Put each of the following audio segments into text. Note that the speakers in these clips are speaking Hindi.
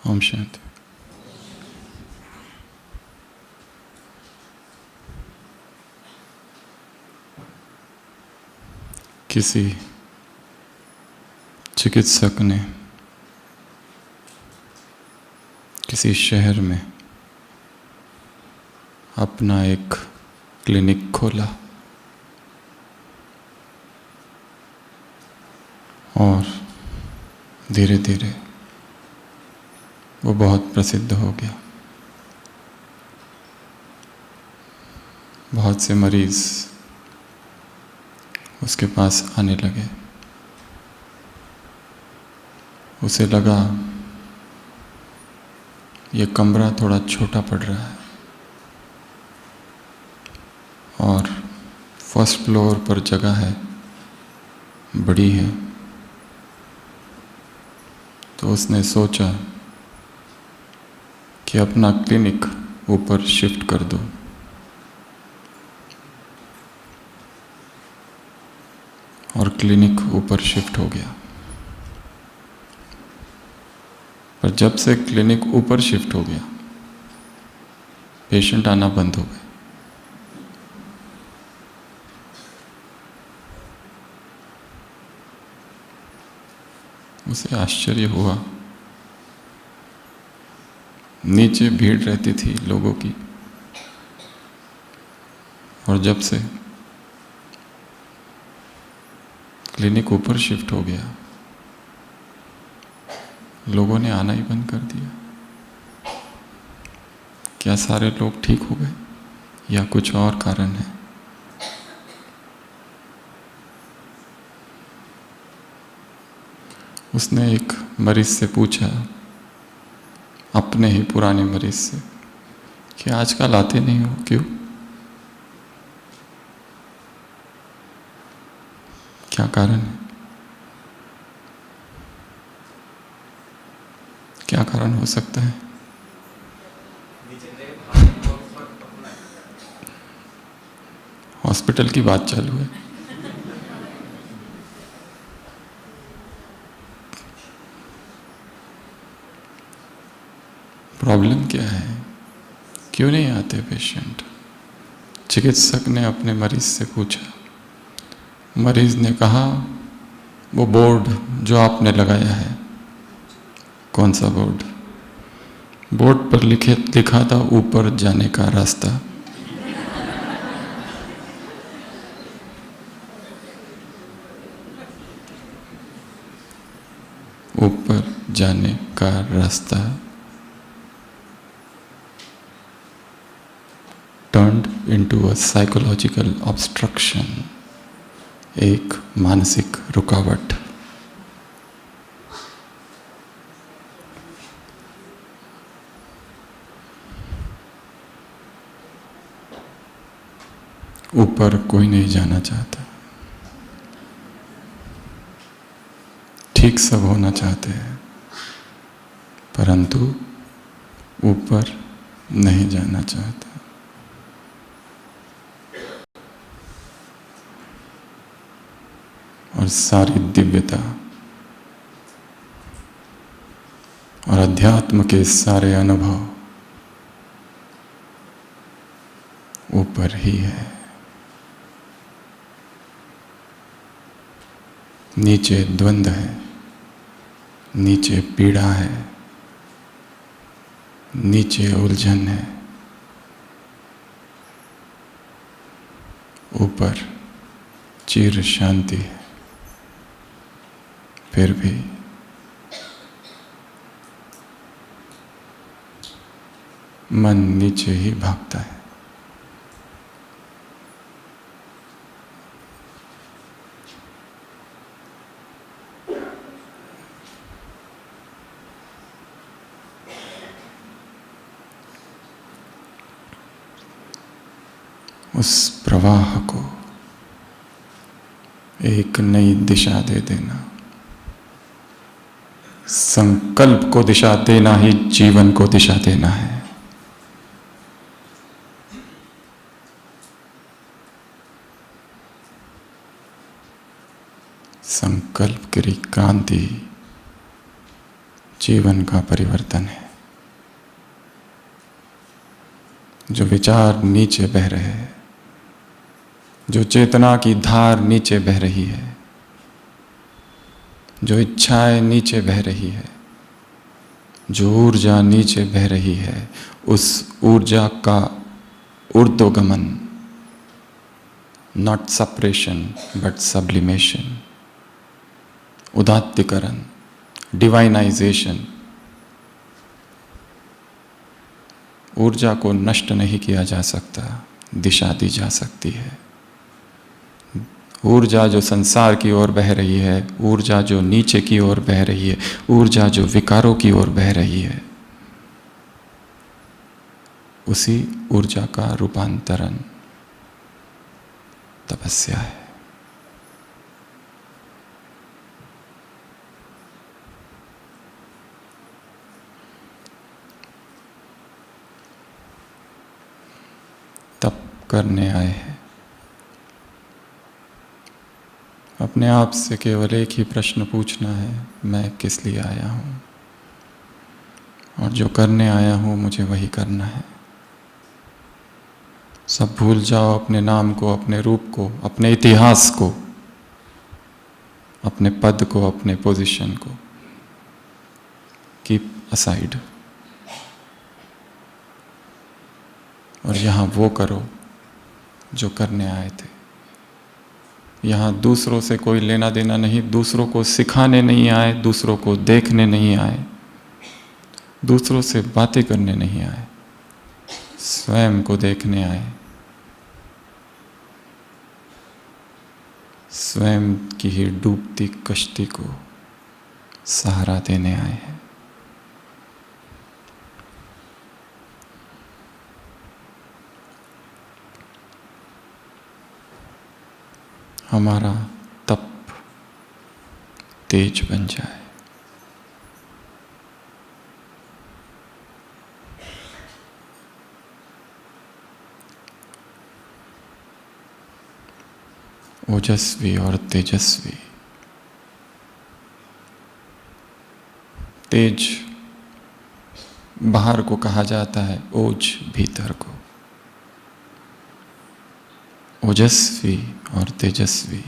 ओम शांति। किसी चिकित्सक ने किसी शहर में अपना एक क्लिनिक खोला और धीरे धीरे वो बहुत प्रसिद्ध हो गया। बहुत से मरीज उसके पास आने लगे। उसे लगा ये कमरा थोड़ा छोटा पड़ रहा है और फर्स्ट फ्लोर पर जगह है, बड़ी है। तो उसने सोचा कि अपना क्लिनिक ऊपर शिफ्ट कर दो। और क्लिनिक ऊपर शिफ्ट हो गया। पर जब से क्लिनिक ऊपर शिफ्ट हो गया, पेशेंट आना बंद हो गए। उसे आश्चर्य हुआ। नीचे भीड़ रहती थी लोगों की, और जब से क्लिनिक ऊपर शिफ्ट हो गया, लोगों ने आना ही बंद कर दिया। क्या सारे लोग ठीक हो गए या कुछ और कारण है? उसने एक मरीज से पूछा, अपने ही पुराने मरीज से, कि आजकल आते नहीं हो, क्यों? क्या कारण है? क्या कारण हो सकता है? हॉस्पिटल की बात चालू है। प्रॉब्लम क्या है? क्यों नहीं आते पेशेंट? चिकित्सक ने अपने मरीज से पूछा। मरीज ने कहा, वो बोर्ड जो आपने लगाया है। कौन सा बोर्ड? बोर्ड पर लिखा था ऊपर जाने का रास्ता। ऊपर जाने का रास्ता turned into a psychological obstruction, एक मानसिक रुकावट। ऊपर कोई नहीं जाना चाहता, ठीक सब होना चाहते हैं, परंतु ऊपर नहीं जाना चाहते। और सारी दिव्यता और अध्यात्म के सारे अनुभव ऊपर ही है। नीचे द्वंद्व है, नीचे पीड़ा है, नीचे उलझन है, ऊपर चिर शांति है। फिर भी मन नीचे ही भागता है। उस प्रवाह को एक नई दिशा दे देना। संकल्प को दिशा देना ही जीवन को दिशा देना है। संकल्प की कांति जीवन का परिवर्तन है। जो विचार नीचे बह रहे हैं, जो चेतना की धार नीचे बह रही है, जो इच्छाएं नीचे बह रही है, जो ऊर्जा नीचे बह रही है, उस ऊर्जा का ऊर्ध्वगमन, नॉट सपरेशन बट सब्लिमेशन, उदात्तीकरण, डिवाइनाइजेशन, ऊर्जा को नष्ट नहीं किया जा सकता, दिशा दी जा सकती है। ऊर्जा जो संसार की ओर बह रही है, ऊर्जा जो नीचे की ओर बह रही है, ऊर्जा जो विकारों की ओर बह रही है, उसी ऊर्जा का रूपांतरण तपस्या है। तप करने आए हैं। अपने आप से केवल एक ही प्रश्न पूछना है, मैं किस लिए आया हूँ, और जो करने आया हूँ मुझे वही करना है। सब भूल जाओ, अपने नाम को, अपने रूप को, अपने इतिहास को, अपने पद को, अपने पोजीशन को। कीप असाइड, और यहाँ वो करो जो करने आए थे। यहाँ दूसरों से कोई लेना देना नहीं, दूसरों को सिखाने नहीं आए, दूसरों को देखने नहीं आए, दूसरों से बातें करने नहीं आए, स्वयं को देखने आए, स्वयं की ही डूबती कश्ती को सहारा देने आए हैं। हमारा तप तेज बन जाए। ओजस्वी और तेजस्वी। तेज बाहर को कहा जाता है, ओज भीतर को। ओजस्वी और तेजस्वी।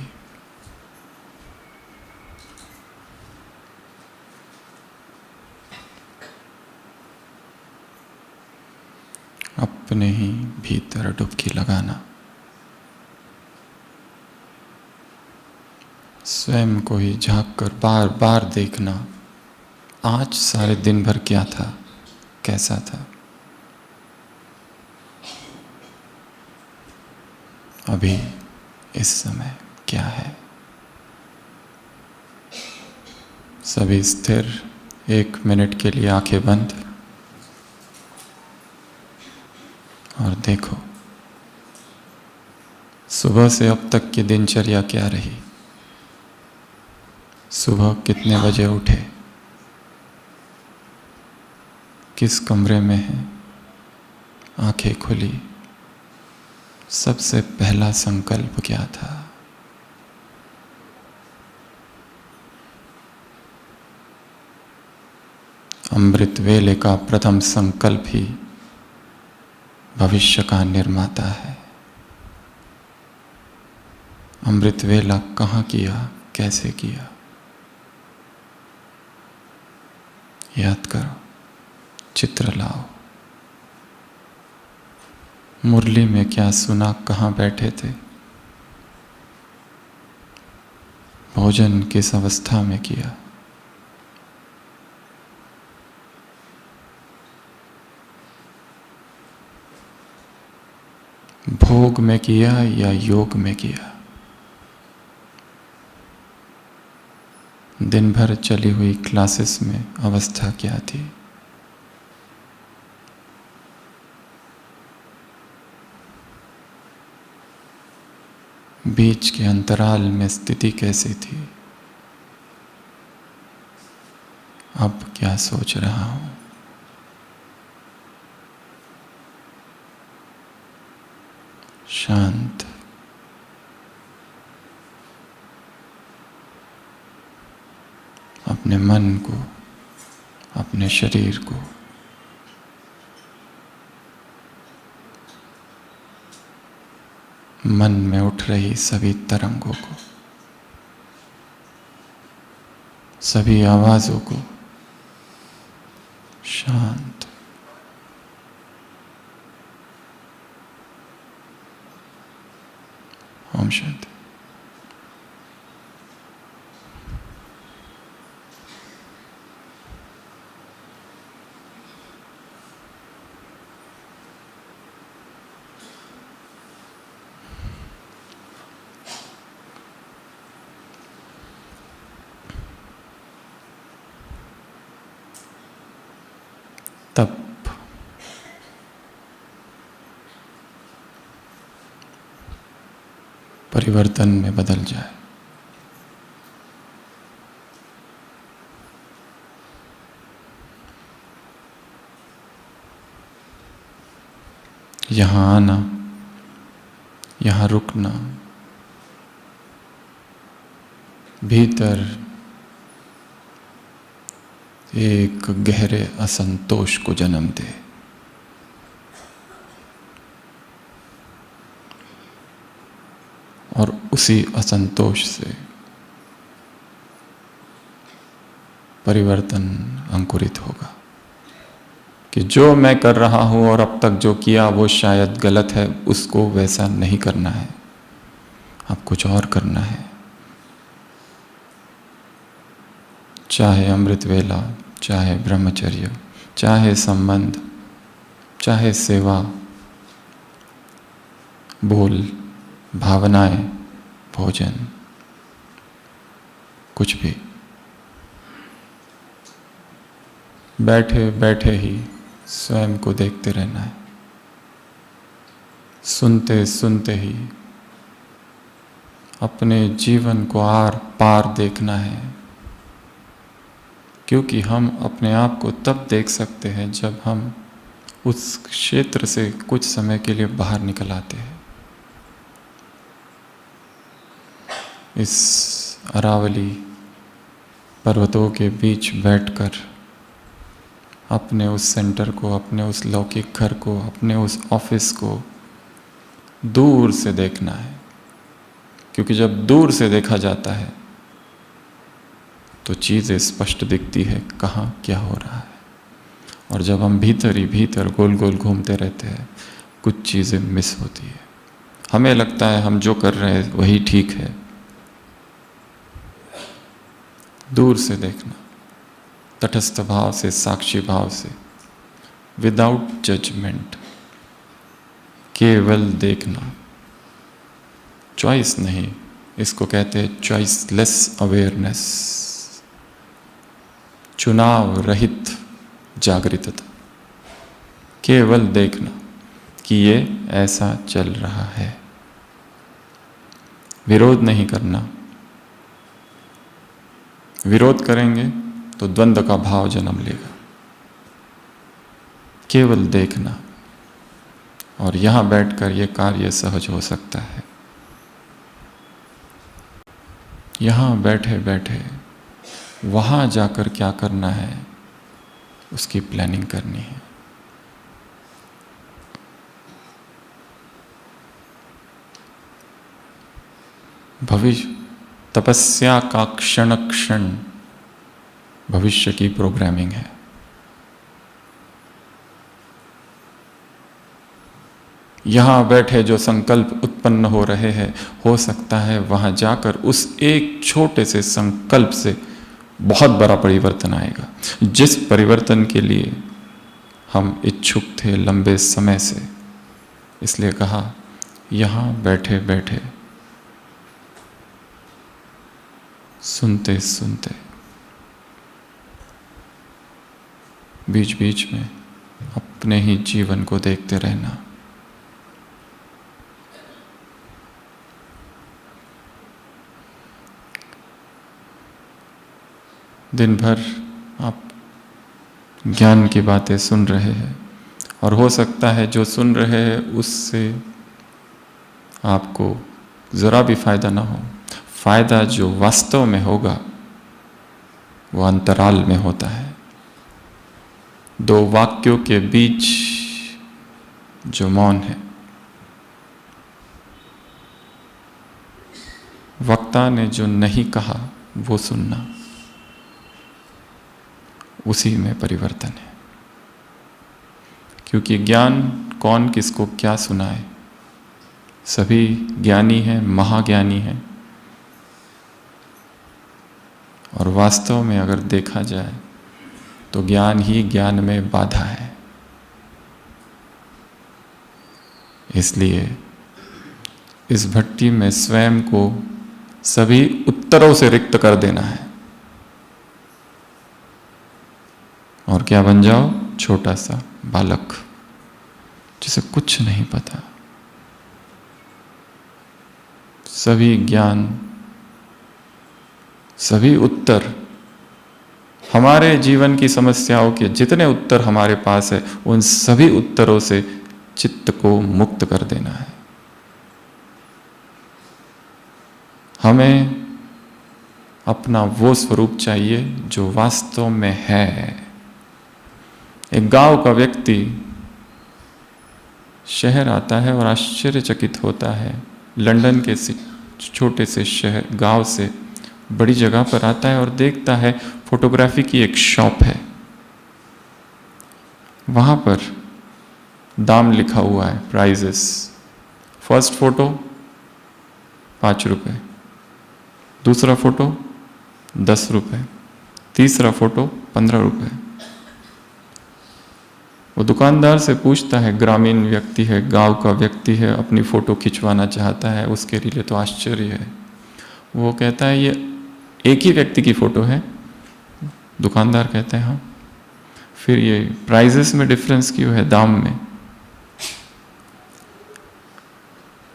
अपने ही भीतर डुबकी लगाना, स्वयं को ही झांक कर बार बार देखना, आज सारे दिन भर क्या था, कैसा था, अभी इस समय क्या है। सभी स्थिर, 1 मिनट के लिए आंखें बंद, और देखो सुबह से अब तक की दिनचर्या क्या रही। सुबह कितने बजे उठे, किस कमरे में हैं, आंखें खुली, सबसे पहला संकल्प क्या था। अमृत वेले का प्रथम संकल्प ही भविष्य का निर्माता है। अमृत वेला कहाँ किया, कैसे किया, याद करो, चित्र लाओ। मुरली में क्या सुना, कहाँ बैठे थे, भोजन किस अवस्था में किया, भोग में किया या योग में किया, दिन भर चली हुई क्लासेस में अवस्था क्या थी, बीच के अंतराल में स्थिति कैसी थी, अब क्या सोच रहा हूं। शांत, अपने मन को अपने शरीर को, मन में उठ रही सभी तरंगों को, सभी आवाजों को शांत। ओम शांति। तब परिवर्तन में बदल जाए। यहाँ आना, यहाँ रुकना, भीतर एक गहरे असंतोष को जन्म दे। और उसी असंतोष से परिवर्तन अंकुरित होगा कि जो मैं कर रहा हूं और अब तक जो किया वो शायद गलत है, उसको वैसा नहीं करना है, अब कुछ और करना है। चाहे अमृत वेला, चाहे ब्रह्मचर्य, चाहे संबंध, चाहे सेवा, बोल, भावनाएं, भोजन, कुछ भी। बैठे बैठे ही स्वयं को देखते रहना है, सुनते सुनते ही अपने जीवन को आर पार देखना है। क्योंकि हम अपने आप को तब देख सकते हैं जब हम उस क्षेत्र से कुछ समय के लिए बाहर निकल आते हैं। इस अरावली पर्वतों के बीच बैठकर अपने उस सेंटर को, अपने उस लौकिक घर को, अपने उस ऑफिस को दूर से देखना है। क्योंकि जब दूर से देखा जाता है तो चीज़ें स्पष्ट दिखती है, कहाँ क्या हो रहा है। और जब हम भीतर ही भीतर गोल गोल घूमते रहते हैं, कुछ चीज़ें मिस होती है। हमें लगता है हम जो कर रहे हैं वही ठीक है। दूर से देखना, तटस्थ भाव से, साक्षी भाव से, विदाउट जजमेंट, केवल देखना, चॉइस नहीं। इसको कहते हैं चॉइसलेस अवेयरनेस, चुनाव रहित जागृतता। केवल देखना कि ये ऐसा चल रहा है, विरोध नहीं करना। विरोध करेंगे तो द्वंद्व का भाव जन्म लेगा। केवल देखना, और यहां बैठकर यह कार्य सहज हो सकता है। यहां बैठे बैठे वहां जाकर क्या करना है उसकी प्लानिंग करनी है। भविष्य तपस्या का क्षण क्षण भविष्य की प्रोग्रामिंग है। यहां बैठे जो संकल्प उत्पन्न हो रहे हैं, हो सकता है वहां जाकर उस एक छोटे से संकल्प से बहुत बड़ा परिवर्तन आएगा, जिस परिवर्तन के लिए हम इच्छुक थे लंबे समय से। इसलिए कहा यहां बैठे बैठे सुनते सुनते बीच बीच में अपने ही जीवन को देखते रहना। दिन भर आप ज्ञान की बातें सुन रहे हैं, और हो सकता है जो सुन रहे हैं उससे आपको ज़रा भी फायदा ना हो। फायदा जो वास्तव में होगा वो अंतराल में होता है। दो वाक्यों के बीच जो मौन है, वक्ता ने जो नहीं कहा वो सुनना, उसी में परिवर्तन है। क्योंकि ज्ञान कौन किसको क्या सुनाए, सभी ज्ञानी हैं, महाज्ञानी हैं, और वास्तव में अगर देखा जाए तो ज्ञान ही ज्ञान में बाधा है। इसलिए इस भट्टी में स्वयं को सभी उत्तरों से रिक्त कर देना है और क्या बन जाओ, छोटा सा बालक जिसे कुछ नहीं पता। सभी ज्ञान, सभी उत्तर, हमारे जीवन की समस्याओं के जितने उत्तर हमारे पास है, उन सभी उत्तरों से चित्त को मुक्त कर देना है। हमें अपना वो स्वरूप चाहिए जो वास्तव में है। एक गांव का व्यक्ति शहर आता है और आश्चर्यचकित होता है। लंदन के छोटे से शहर, गांव से बड़ी जगह पर आता है और देखता है फोटोग्राफी की एक शॉप है। वहां पर दाम लिखा हुआ है, प्राइजेस। फर्स्ट फोटो 5 रुपए, दूसरा फोटो 10 रुपए, तीसरा फोटो 15 रुपए। वो दुकानदार से पूछता है, ग्रामीण व्यक्ति है, गांव का व्यक्ति है, अपनी फोटो खिंचवाना चाहता है, उसके लिए तो आश्चर्य है। वो कहता है ये एक ही व्यक्ति की फोटो है। दुकानदार कहते हैं हाँ। फिर ये प्राइजेस में डिफरेंस क्यों है, दाम में?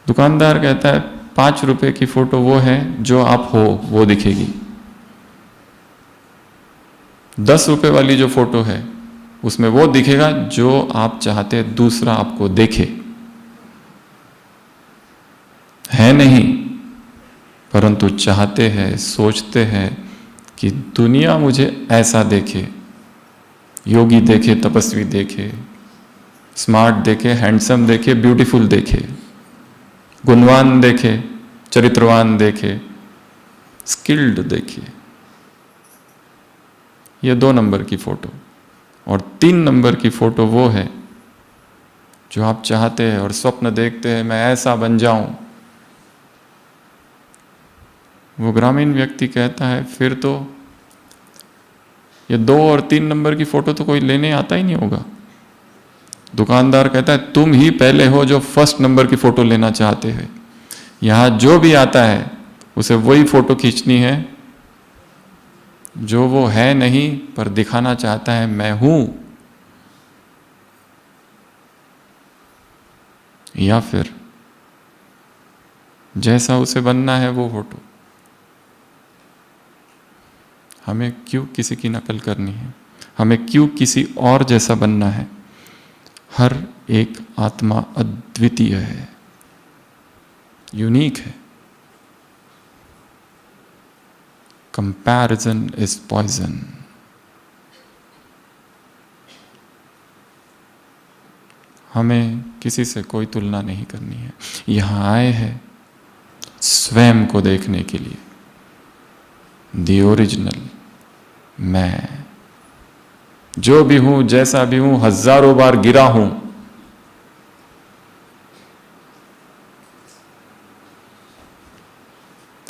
दुकानदार कहता है 5 रुपए की फोटो वो है जो आप हो वो दिखेगी, 10 रुपए वाली जो फोटो है उसमें वो दिखेगा जो आप चाहते दूसरा आपको देखे। है नहीं, परंतु चाहते हैं, सोचते हैं कि दुनिया मुझे ऐसा देखे, योगी देखे, तपस्वी देखे, स्मार्ट देखे, हैंडसम देखे, ब्यूटीफुल देखे, गुणवान देखे, चरित्रवान देखे, स्किल्ड देखे। ये 2 नंबर की फोटो। और 3 नंबर की फोटो वो है जो आप चाहते हैं और स्वप्न देखते हैं, मैं ऐसा बन जाऊं। वो ग्रामीण व्यक्ति कहता है फिर तो ये 2 और 3 नंबर की फोटो तो कोई लेने आता ही नहीं होगा। दुकानदार कहता है तुम ही पहले हो जो फर्स्ट नंबर की फोटो लेना चाहते हैं। यहां जो भी आता है उसे वही फोटो खींचनी है जो वो है नहीं, पर दिखाना चाहता है मैं हूं। या फिर जैसा उसे बनना है वो फोटो। हमें क्यों किसी की नकल करनी है? हमें क्यों किसी और जैसा बनना है? हर एक आत्मा अद्वितीय है, यूनिक है। Comparison is poison. हमें किसी से कोई तुलना नहीं करनी है। यहां आए हैं स्वयं को देखने के लिए, द ओरिजिनल मैं। जो भी हूं, जैसा भी हूं, हजारों बार गिरा हूं,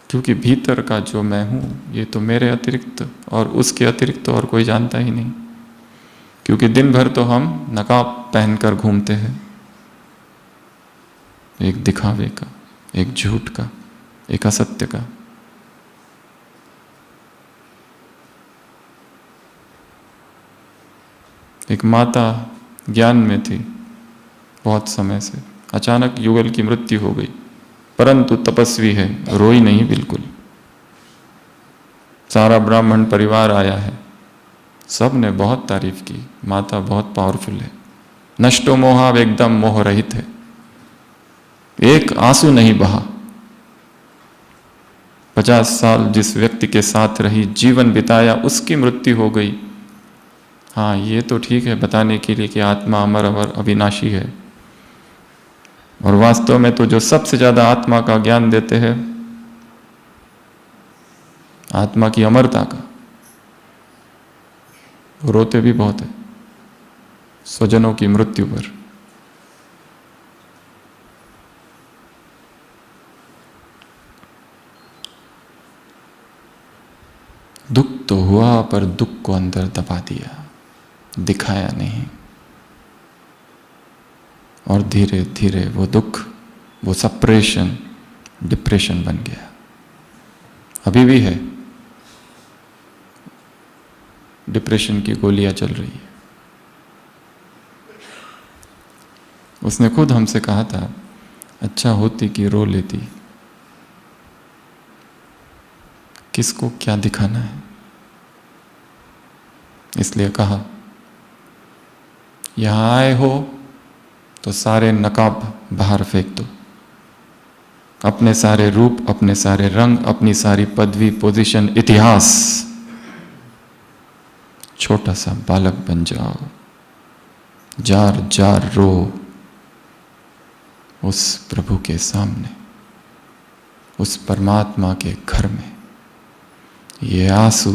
क्योंकि भीतर का जो मैं हूं ये तो मेरे अतिरिक्त और उसके अतिरिक्त तो और कोई जानता ही नहीं। क्योंकि दिन भर तो हम नकाब पहनकर घूमते हैं, एक दिखावे का, एक झूठ का, एक असत्य का। एक माता ज्ञान में थी बहुत समय से, अचानक युगल की मृत्यु हो गई, परंतु तपस्वी है, रोई नहीं बिल्कुल। सारा ब्राह्मण परिवार आया है, सब ने बहुत तारीफ की, माता बहुत पावरफुल है, नष्टो मोहा, एकदम मोह रहित है, एक आंसू नहीं बहा। 50 साल जिस व्यक्ति के साथ रही, जीवन बिताया, उसकी मृत्यु हो गई। हाँ, ये तो ठीक है बताने के लिए कि आत्मा अमर और अविनाशी है, और वास्तव में तो जो सबसे ज्यादा आत्मा का ज्ञान देते हैं, आत्मा की अमरता का, वो रोते भी बहुत है स्वजनों की मृत्यु पर। दुख तो हुआ पर दुख को अंदर दबा दिया, दिखाया नहीं, और धीरे धीरे वो दुख, वो सप्रेशन डिप्रेशन बन गया। अभी भी है, डिप्रेशन की गोलियां चल रही है। उसने खुद हमसे कहा था, अच्छा होती कि रो लेती, किसको क्या दिखाना है। इसलिए कहा, यहां आए हो तो सारे नकाब बाहर फेंक दो, अपने सारे रूप, अपने सारे रंग, अपनी सारी पदवी, पोजीशन, इतिहास, छोटा सा बालक बन जाओ, जार जार रो उस प्रभु के सामने, उस परमात्मा के घर में। ये आंसू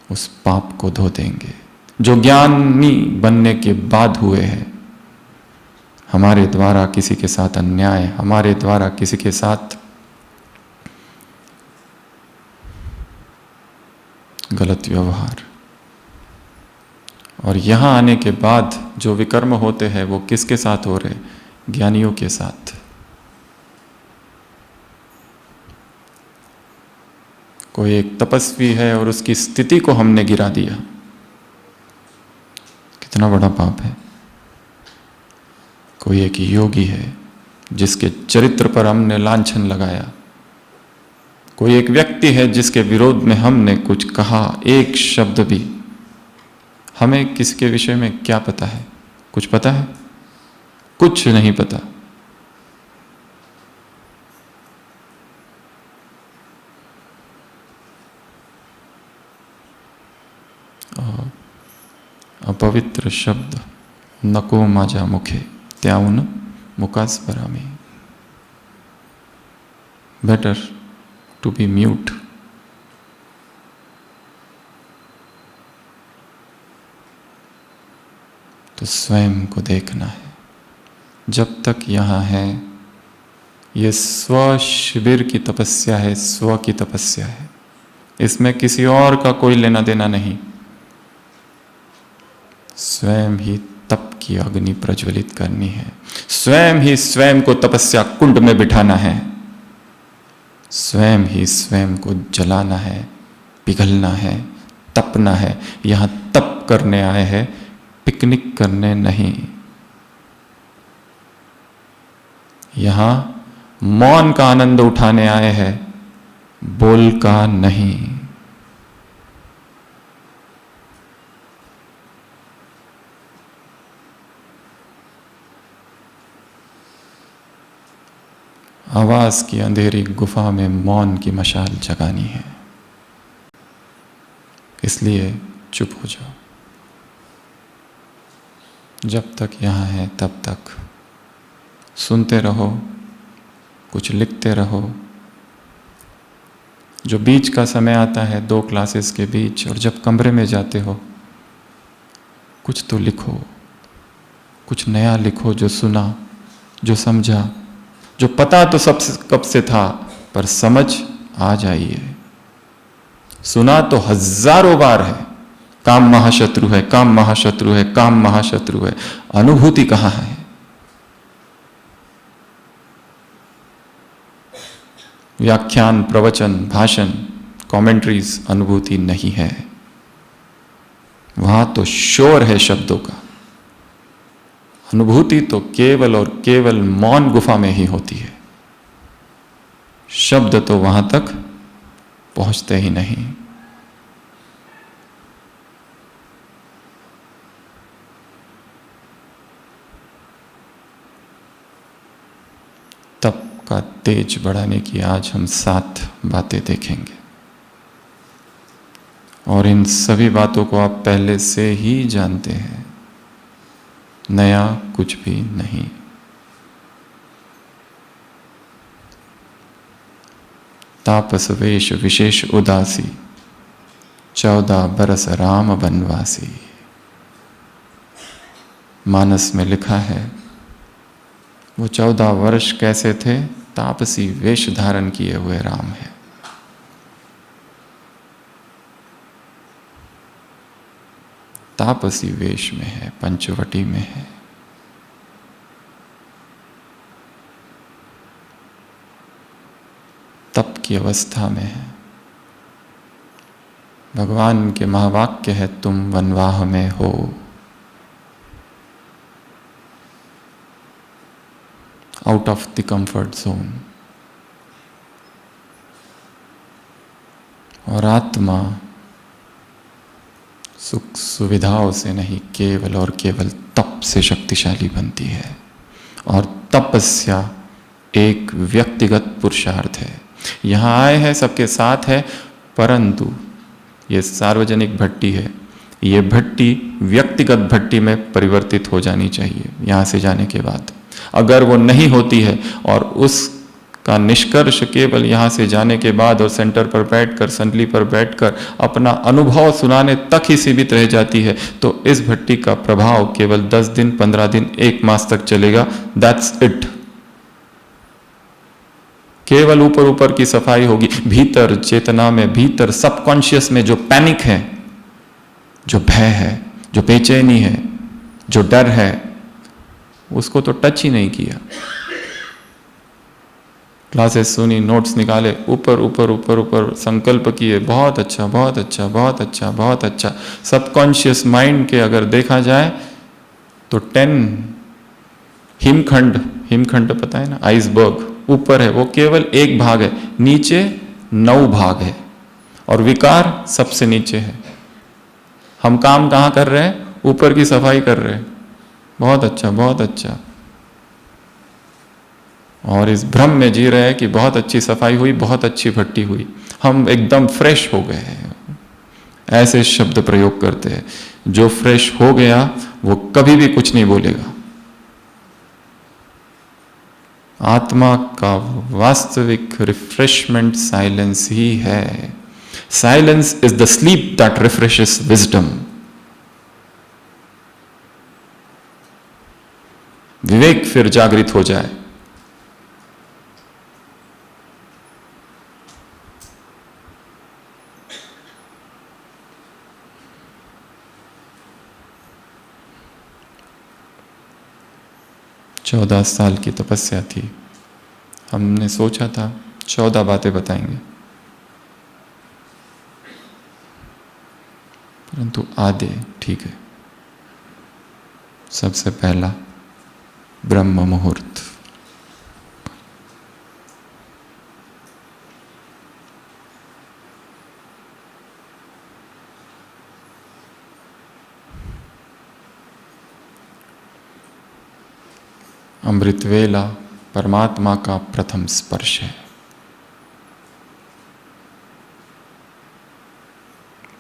उस पाप को धो देंगे जो ज्ञानी बनने के बाद हुए हैं। हमारे द्वारा किसी के साथ अन्याय, हमारे द्वारा किसी के साथ गलत व्यवहार, और यहां आने के बाद जो विकर्म होते हैं वो किसके साथ हो रहे? ज्ञानियों के साथ। कोई एक तपस्वी है और उसकी स्थिति को हमने गिरा दिया, कितना बड़ा पाप है। कोई एक योगी है जिसके चरित्र पर हमने लांछन लगाया, कोई एक व्यक्ति है जिसके विरोध में हमने कुछ कहा, एक शब्द भी। हमें किसी के विषय में क्या पता है? कुछ पता है? कुछ नहीं पता। अपवित्र शब्द नको माझ्या मुखे त्याऊन मुकास भरामी। Better to be mute. तो स्वयं को देखना है। जब तक यहाँ है, ये स्व शिविर की तपस्या है, स्व की तपस्या है। इसमें किसी और का कोई लेना देना नहीं। स्वयं ही तप की अग्नि प्रज्वलित करनी है, स्वयं ही स्वयं को तपस्या कुंड में बिठाना है, स्वयं ही स्वयं को जलाना है, पिघलना है, तपना है। यहां तप करने आए हैं, पिकनिक करने नहीं। यहां मौन का आनंद उठाने आए हैं, बोल का नहीं। आवाज की अंधेरी गुफा में मौन की मशाल जगानी है। इसलिए चुप हो जाओ। जब तक यहाँ है तब तक सुनते रहो, कुछ लिखते रहो। जो बीच का समय आता है 2 क्लासेस के बीच, और जब कमरे में जाते हो, कुछ तो लिखो, कुछ नया लिखो। जो सुना, जो समझा, जो पता तो सब कब से था, पर समझ आ जाइए। सुना तो हजारों बार है, काम महाशत्रु है, काम महाशत्रु है, काम महाशत्रु है। अनुभूति कहां है? व्याख्यान, प्रवचन, भाषण, कमेंट्रीज अनुभूति नहीं है। वहां तो शोर है शब्दों का। अनुभूति तो केवल और केवल मौन गुफा में ही होती है। शब्द तो वहां तक पहुंचते ही नहीं। तप का तेज बढ़ाने की आज हम 7 बातें देखेंगे, और इन सभी बातों को आप पहले से ही जानते हैं, नया कुछ भी नहीं। तापस वेश विशेष उदासी, 14 बरस राम बनवासी। मानस में लिखा है वो 14 वर्ष कैसे थे, तापसी वेश धारण किए हुए राम है। तापसी वेश में है, पंचवटी में है। तप की अवस्था में है। भगवान के महावाक्य है, तुम वनवाह में हो। Out of the comfort zone. और आत्मा सुख सुविधाओं से नहीं, केवल और केवल तप से शक्तिशाली बनती है। और तपस्या एक व्यक्तिगत पुरुषार्थ है। यहाँ आए हैं, सबके साथ है, परंतु ये सार्वजनिक भट्टी है, ये भट्टी व्यक्तिगत भट्टी में परिवर्तित हो जानी चाहिए यहाँ से जाने के बाद। अगर वो नहीं होती है और उसका निष्कर्ष केवल यहाँ से जाने के बाद और सेंटर पर बैठकर, संतली पर बैठकर अपना अनुभव सुनाने तक ही सीमित रह जाती है, तो इस भट्टी का प्रभाव केवल 10 दिन, 15 दिन, 1 मास तक चलेगा। That's it. केवल ऊपर ऊपर की सफाई होगी। भीतर चेतना में, भीतर सबकॉन्शियस में जो पैनिक है, जो भय है, जो बेचैनी है, जो डर है, उसको तो टच ही नहीं किया। क्लासेस सुनी, नोट्स निकाले, ऊपर ऊपर ऊपर ऊपर संकल्प किए, बहुत अच्छा, बहुत अच्छा, बहुत अच्छा, बहुत अच्छा। सबकॉन्शियस माइंड के अगर देखा जाए तो 10 हिमखंड, हिमखंड पता है ना, आइसबर्ग ऊपर है, वो केवल 1 भाग है, नीचे 9 भाग है। और विकार सबसे नीचे है। हम काम कहाँ कर रहे हैं? ऊपर की सफाई कर रहे हैं। बहुत अच्छा, बहुत अच्छा। और इस भ्रम में जी रहे हैं कि बहुत अच्छी सफाई हुई, बहुत अच्छी भट्टी हुई, हम एकदम फ्रेश हो गए हैं। ऐसे शब्द प्रयोग करते हैं। जो फ्रेश हो गया वो कभी भी कुछ नहीं बोलेगा। आत्मा का वास्तविक रिफ्रेशमेंट साइलेंस ही है। Silence is the sleep that refreshes wisdom. विवेक फिर जागृत हो जाए। चौदह साल की तपस्या थी। हमने सोचा था 14 बातें बताएंगे, परंतु आधे ठीक है। सबसे पहला ब्रह्म मुहूर्त। अमृत वेला परमात्मा का प्रथम स्पर्श है।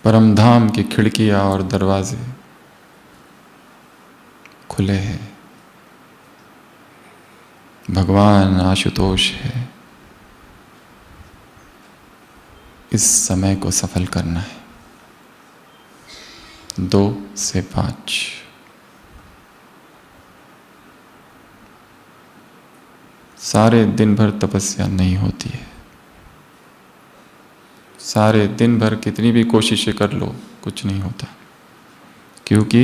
परम धाम की खिड़कियां और दरवाजे खुले हैं। भगवान आशुतोष है। इस समय को सफल करना है। 2 से 5। सारे दिन भर तपस्या नहीं होती है। सारे दिन भर कितनी भी कोशिशें कर लो, कुछ नहीं होता, क्योंकि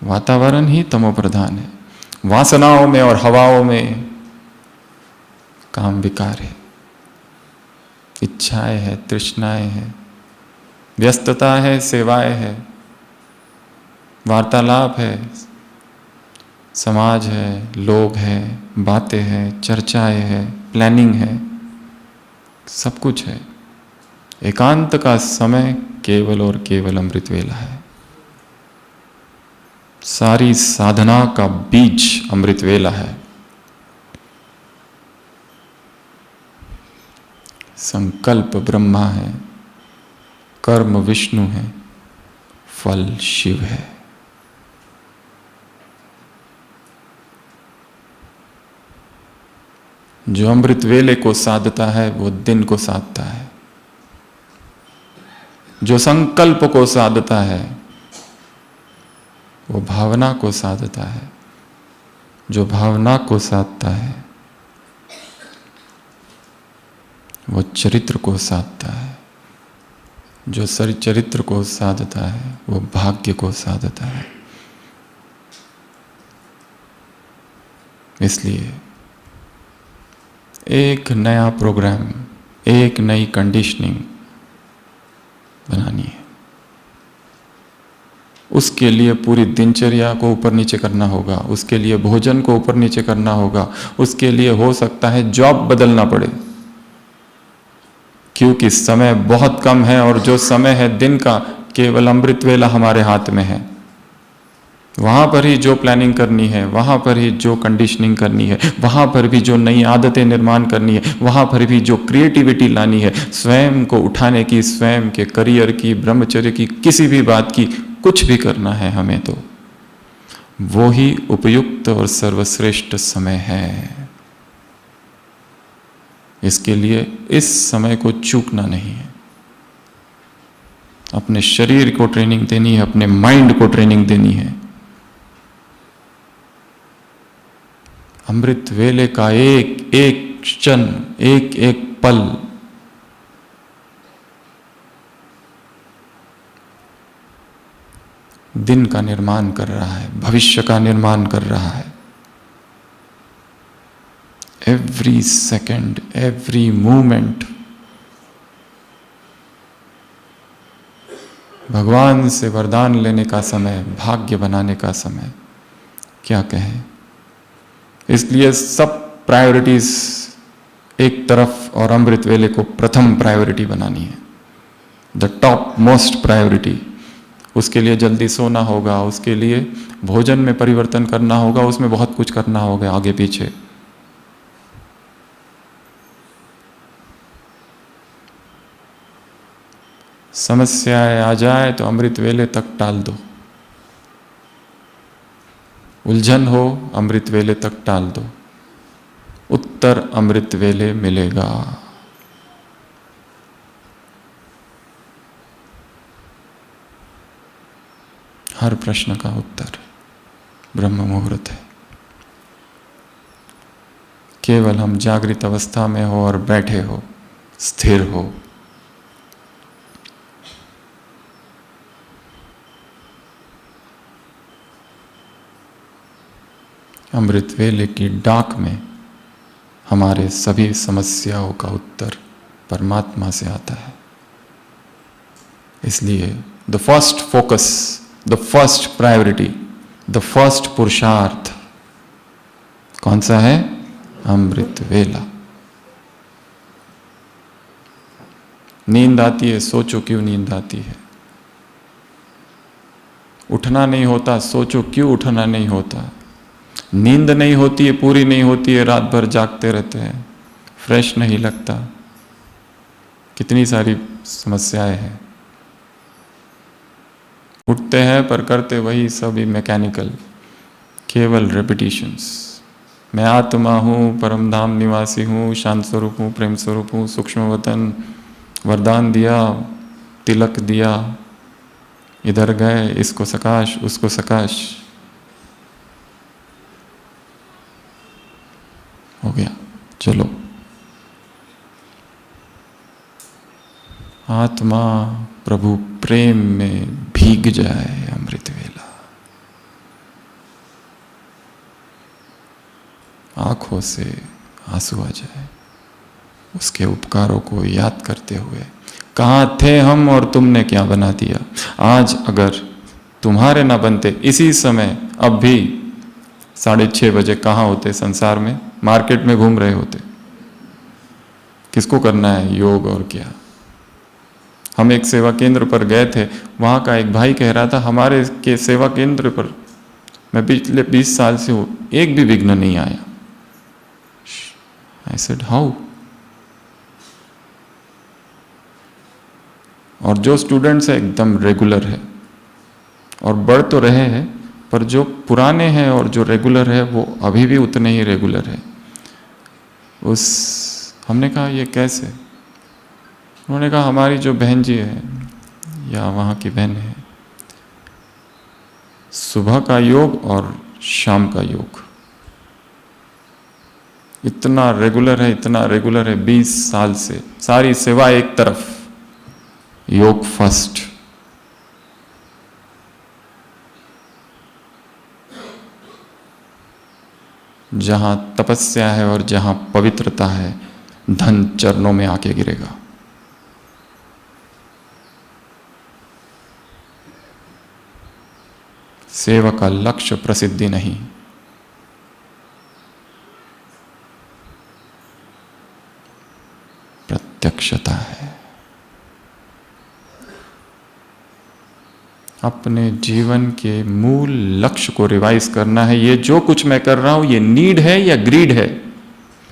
वातावरण ही तमो प्रधान है। वासनाओं में और हवाओं में काम विकार है, इच्छाएं है, तृष्णाएं है, व्यस्तता है, सेवाएं है, वार्तालाप है, समाज है, लोग हैं, बातें हैं, चर्चाएं हैं, प्लानिंग है, सब कुछ है। एकांत का समय केवल और केवल अमृत वेला है। सारी साधना का बीज अमृत वेला है। संकल्प ब्रह्मा है, कर्म विष्णु है, फल शिव है। जो अमृत वेले को साधता है वो दिन को साधता है। जो संकल्प को साधता है वो भावना को साधता है। जो भावना को साधता है वो चरित्र को साधता है। जो चरित्र को साधता है वो भाग्य को साधता है। इसलिए एक नया प्रोग्राम, एक नई कंडीशनिंग बनानी है। उसके लिए पूरी दिनचर्या को ऊपर नीचे करना होगा, उसके लिए भोजन को ऊपर नीचे करना होगा, उसके लिए हो सकता है जॉब बदलना पड़े, क्योंकि समय बहुत कम है और जो समय है दिन का केवल अमृत वेला हमारे हाथ में है। वहां पर ही जो प्लानिंग करनी है, वहां पर ही जो कंडीशनिंग करनी है, वहां पर भी जो नई आदतें निर्माण करनी है, वहां पर भी जो क्रिएटिविटी लानी है, स्वयं को उठाने की, स्वयं के करियर की, ब्रह्मचर्य की, किसी भी बात की, कुछ भी करना है हमें, तो वो ही उपयुक्त और सर्वश्रेष्ठ समय है। इसके लिए इस समय को चूकना नहीं है। अपने शरीर को ट्रेनिंग देनी है, अपने माइंड को ट्रेनिंग देनी है। अमृत वेले का एक एक क्षण, एक एक पल दिन का निर्माण कर रहा है, भविष्य का निर्माण कर रहा है। एवरी सेकेंड, एवरी मूवमेंट भगवान से वरदान लेने का समय, भाग्य बनाने का समय, क्या कहें। इसलिए सब प्रायोरिटीज एक तरफ और अमृत वेले को प्रथम प्रायोरिटी बनानी है, द टॉप मोस्ट प्रायोरिटी। उसके लिए जल्दी सोना होगा, उसके लिए भोजन में परिवर्तन करना होगा, उसमें बहुत कुछ करना होगा आगे पीछे। समस्याएं आ जाए तो अमृत वेले तक टाल दो। उलझन हो, अमृत वेले तक टाल दो। उत्तर अमृत वेले मिलेगा। हर प्रश्न का उत्तर ब्रह्म मुहूर्त है। केवल हम जागृत अवस्था में हो और बैठे हो, स्थिर हो। अमृत वेले की डाक में हमारे सभी समस्याओं का उत्तर परमात्मा से आता है। इसलिए the first focus, the first priority, the first पुरुषार्थ कौन सा है? अमृत वेला। नींद आती है, सोचो क्यों नींद आती है। उठना नहीं होता, सोचो क्यों उठना नहीं होता। नींद नहीं होती है, पूरी नहीं होती है, रात भर जागते रहते हैं, फ्रेश नहीं लगता। कितनी सारी समस्याएं हैं। उठते हैं पर करते वही सभी मैकेनिकल, केवल रेपिटिशंस। मैं आत्मा हूँ, परम धाम निवासी हूँ, शांत स्वरूप हूँ, प्रेम स्वरूप हूँ, सूक्ष्म वतन, वरदान दिया, तिलक दिया, इधर गए, इसको सकाश, उसको सकाश, हो गया, चलो। आत्मा प्रभु प्रेम में भीग जाए, अमृत वेला। आंखों से आंसू आ जाए, उसके उपकारों को याद करते हुए। कहाँ थे हम और तुमने क्या बना दिया। आज अगर तुम्हारे ना बनते, इसी समय अब भी 6:30 बजे कहाँ होते संसार में? मार्केट में घूम रहे होते। किसको करना है योग और क्या। हम एक सेवा केंद्र पर गए थे, वहाँ का एक भाई कह रहा था, हमारे के सेवा केंद्र पर मैं पिछले 20 साल से हूँ, एक भी विघ्न नहीं आया। I said how. और जो स्टूडेंट्स है एकदम रेगुलर है, और बढ़ तो रहे हैं, पर जो पुराने हैं और जो रेगुलर है वो अभी भी उतने ही रेगुलर है। हमने कहा ये कैसे? उन्होंने कहा हमारी जो बहन जी है या वहाँ की बहन है, सुबह का योग और शाम का योग इतना रेगुलर है, इतना रेगुलर है, 20 साल से सारी सेवा एक तरफ, योग फर्स्ट। जहां तपस्या है और जहां पवित्रता है, धन चरणों में आके गिरेगा। सेवा का लक्ष्य प्रसिद्धि नहीं, प्रत्यक्षता है। अपने जीवन के मूल लक्ष्य को रिवाइज करना है। ये जो कुछ मैं कर रहा हूं, ये नीड है या ग्रीड है,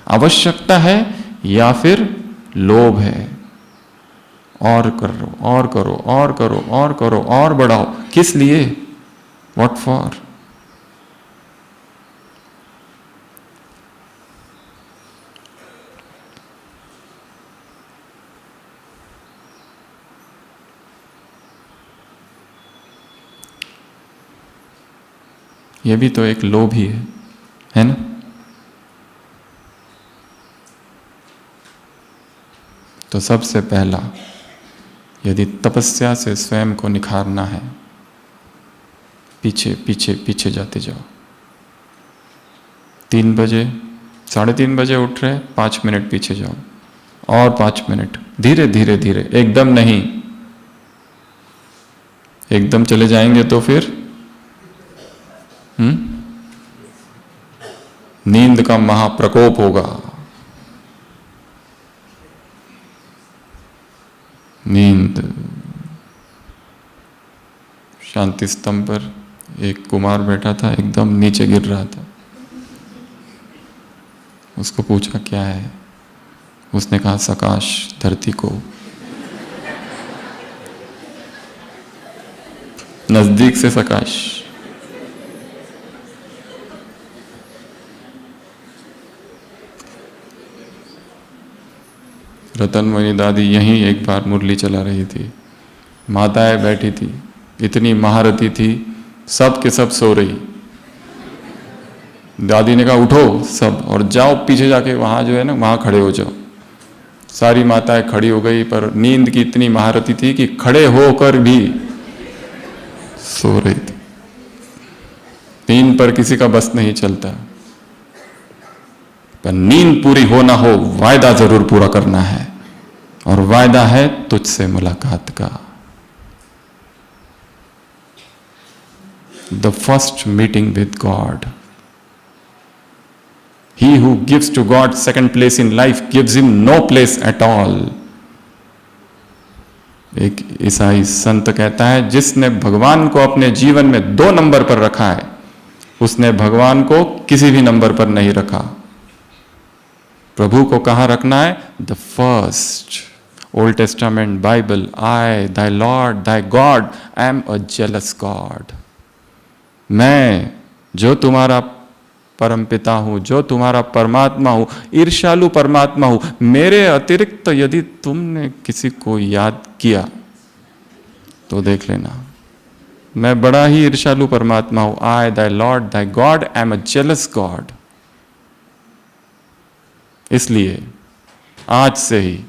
आवश्यकता है या फिर लोभ है। और करो और करो और करो और करो और बढ़ाओ, किस लिए? What for? ये भी तो एक लोभ ही है ना? तो सबसे पहला, यदि तपस्या से स्वयं को निखारना है, पीछे पीछे पीछे जाते जाओ। 3 बजे, 3:30 बजे उठ रहे, 5 मिनट पीछे जाओ, और 5 मिनट, धीरे धीरे धीरे, एकदम नहीं। एकदम चले जाएंगे तो फिर नींद का महाप्रकोप होगा। नींद, शांति स्तंभ पर एक कुमार बैठा था, एकदम नीचे गिर रहा था। उसको पूछा क्या है? उसने कहा सकाश, धरती को नजदीक से सकाश। रतनमणि दादी यहीं एक बार मुरली चला रही थी, माताएं बैठी थी, इतनी महारथी थी, सब के सब सो रही। दादी ने कहा उठो सब और जाओ पीछे जाके, वहां जो है ना, वहां खड़े हो जाओ। सारी माताएं खड़ी हो गई, पर नींद की इतनी महारथी थी कि खड़े होकर भी सो रही थी। नींद पर किसी का बस नहीं चलता, पर नींद पूरी हो ना हो, वायदा जरूर पूरा करना है, और वायदा है तुझसे मुलाकात का। The first meeting with God. He who gives to God second place in life gives him no place at all. एक ईसाई संत कहता है, जिसने भगवान को अपने जीवन में 2 नंबर पर रखा है, उसने भगवान को किसी भी नंबर पर नहीं रखा। प्रभु को कहां रखना है? The first. Old testament, Bible, I thy Lord thy God I am a jealous God. मैं जो तुम्हारा परमपिता हूं, जो तुम्हारा परमात्मा हूं, ईर्ष्यालु परमात्मा हूं। मेरे अतिरिक्त यदि तुमने किसी को याद किया तो देख लेना, मैं बड़ा ही ईर्ष्यालु परमात्मा हूं। I thy Lord thy God I am a jealous God. इसलिए आज से ही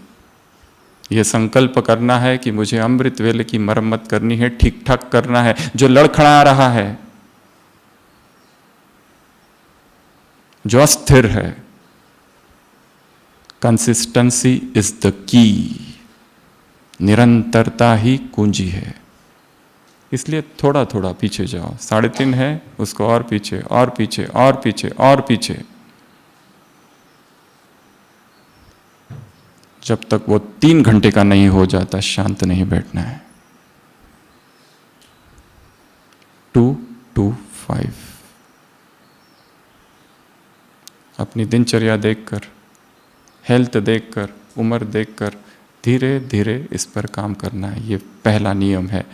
यह संकल्प करना है कि मुझे अमृत वेले की मरम्मत करनी है, ठीक ठाक करना है जो लड़खड़ा रहा है, जो अस्थिर है। Consistency is the key. निरंतरता ही कुंजी है। इसलिए थोड़ा थोड़ा पीछे जाओ। 3:30 है, उसको और पीछे और पीछे और पीछे और पीछे, जब तक वो 3 घंटे का नहीं हो जाता, शांत नहीं बैठना है। 2 to 5 अपनी दिनचर्या देखकर, हेल्थ देखकर, उम्र देखकर, धीरे धीरे इस पर काम करना है, ये पहला नियम है।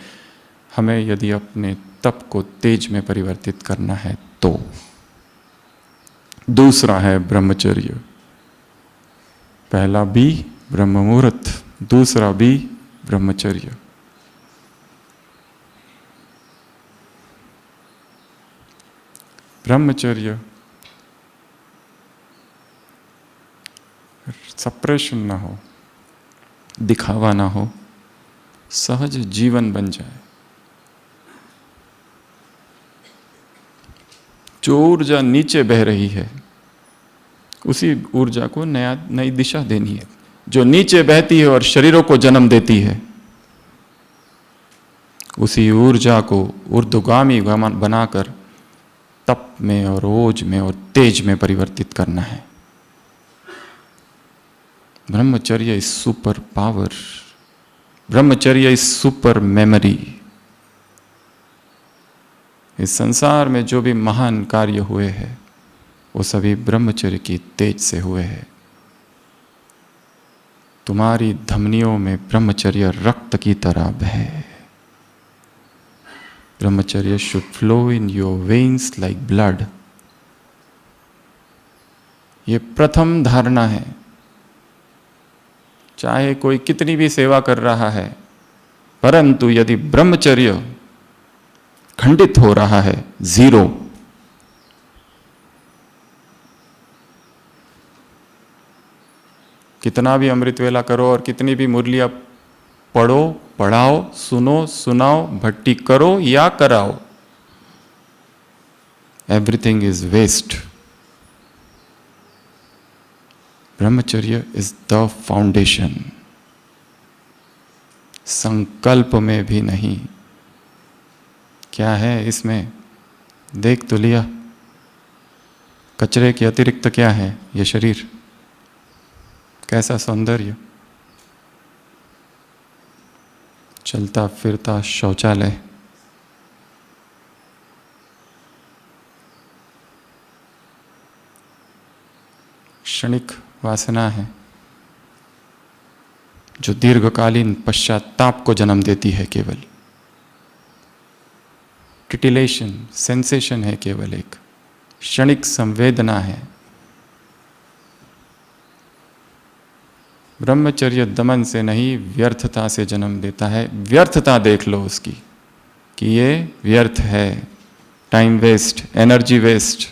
हमें यदि अपने तप को तेज में परिवर्तित करना है तो। दूसरा है ब्रह्मचर्य। पहला बी ब्रह्म मुहूर्त, दूसरा बी ब्रह्मचर्य। ब्रह्मचर्य सप्रेशन ना हो, दिखावा ना हो, सहज जीवन बन जाए। जो ऊर्जा नीचे बह रही है उसी ऊर्जा को नई दिशा देनी है। जो नीचे बहती है और शरीरों को जन्म देती है, उसी ऊर्जा को ऊर्ध्वगामी बनाकर तप में और ओज में और तेज में परिवर्तित करना है। ब्रह्मचर्य इज सुपर पावर, ब्रह्मचर्य इज सुपर मेमोरी। इस संसार में जो भी महान कार्य हुए हैं वो सभी ब्रह्मचर्य की तेज से हुए हैं। तुम्हारी धमनियों में ब्रह्मचर्य रक्त की तरह बहे। ब्रह्मचर्य should flow in your veins like blood. ये प्रथम धारणा है। चाहे कोई कितनी भी सेवा कर रहा है, परंतु यदि ब्रह्मचर्य खंडित हो रहा है, जीरो, कितना भी अमृत वेला करो और कितनी भी मुरलियां पढ़ो, पढ़ाओ, सुनो, सुनाओ, भट्टी करो या कराओ, एवरीथिंग इज वेस्ट। ब्रह्मचर्य इज द फाउंडेशन। संकल्प में भी नहीं। क्या है इसमें? देख तो लिया, कचरे के अतिरिक्त क्या है ये शरीर? कैसा सौंदर्य, चलता फिरता शौचालय, क्षणिक वासना है जो दीर्घकालीन पश्चाताप को जन्म देती है। केवल टिटिलेशन, सेंसेशन है, केवल एक क्षणिक संवेदना है। ब्रह्मचर्य दमन से नहीं, व्यर्थता से जन्म देता है। व्यर्थता देख लो उसकी कि ये व्यर्थ है, time waste, energy waste,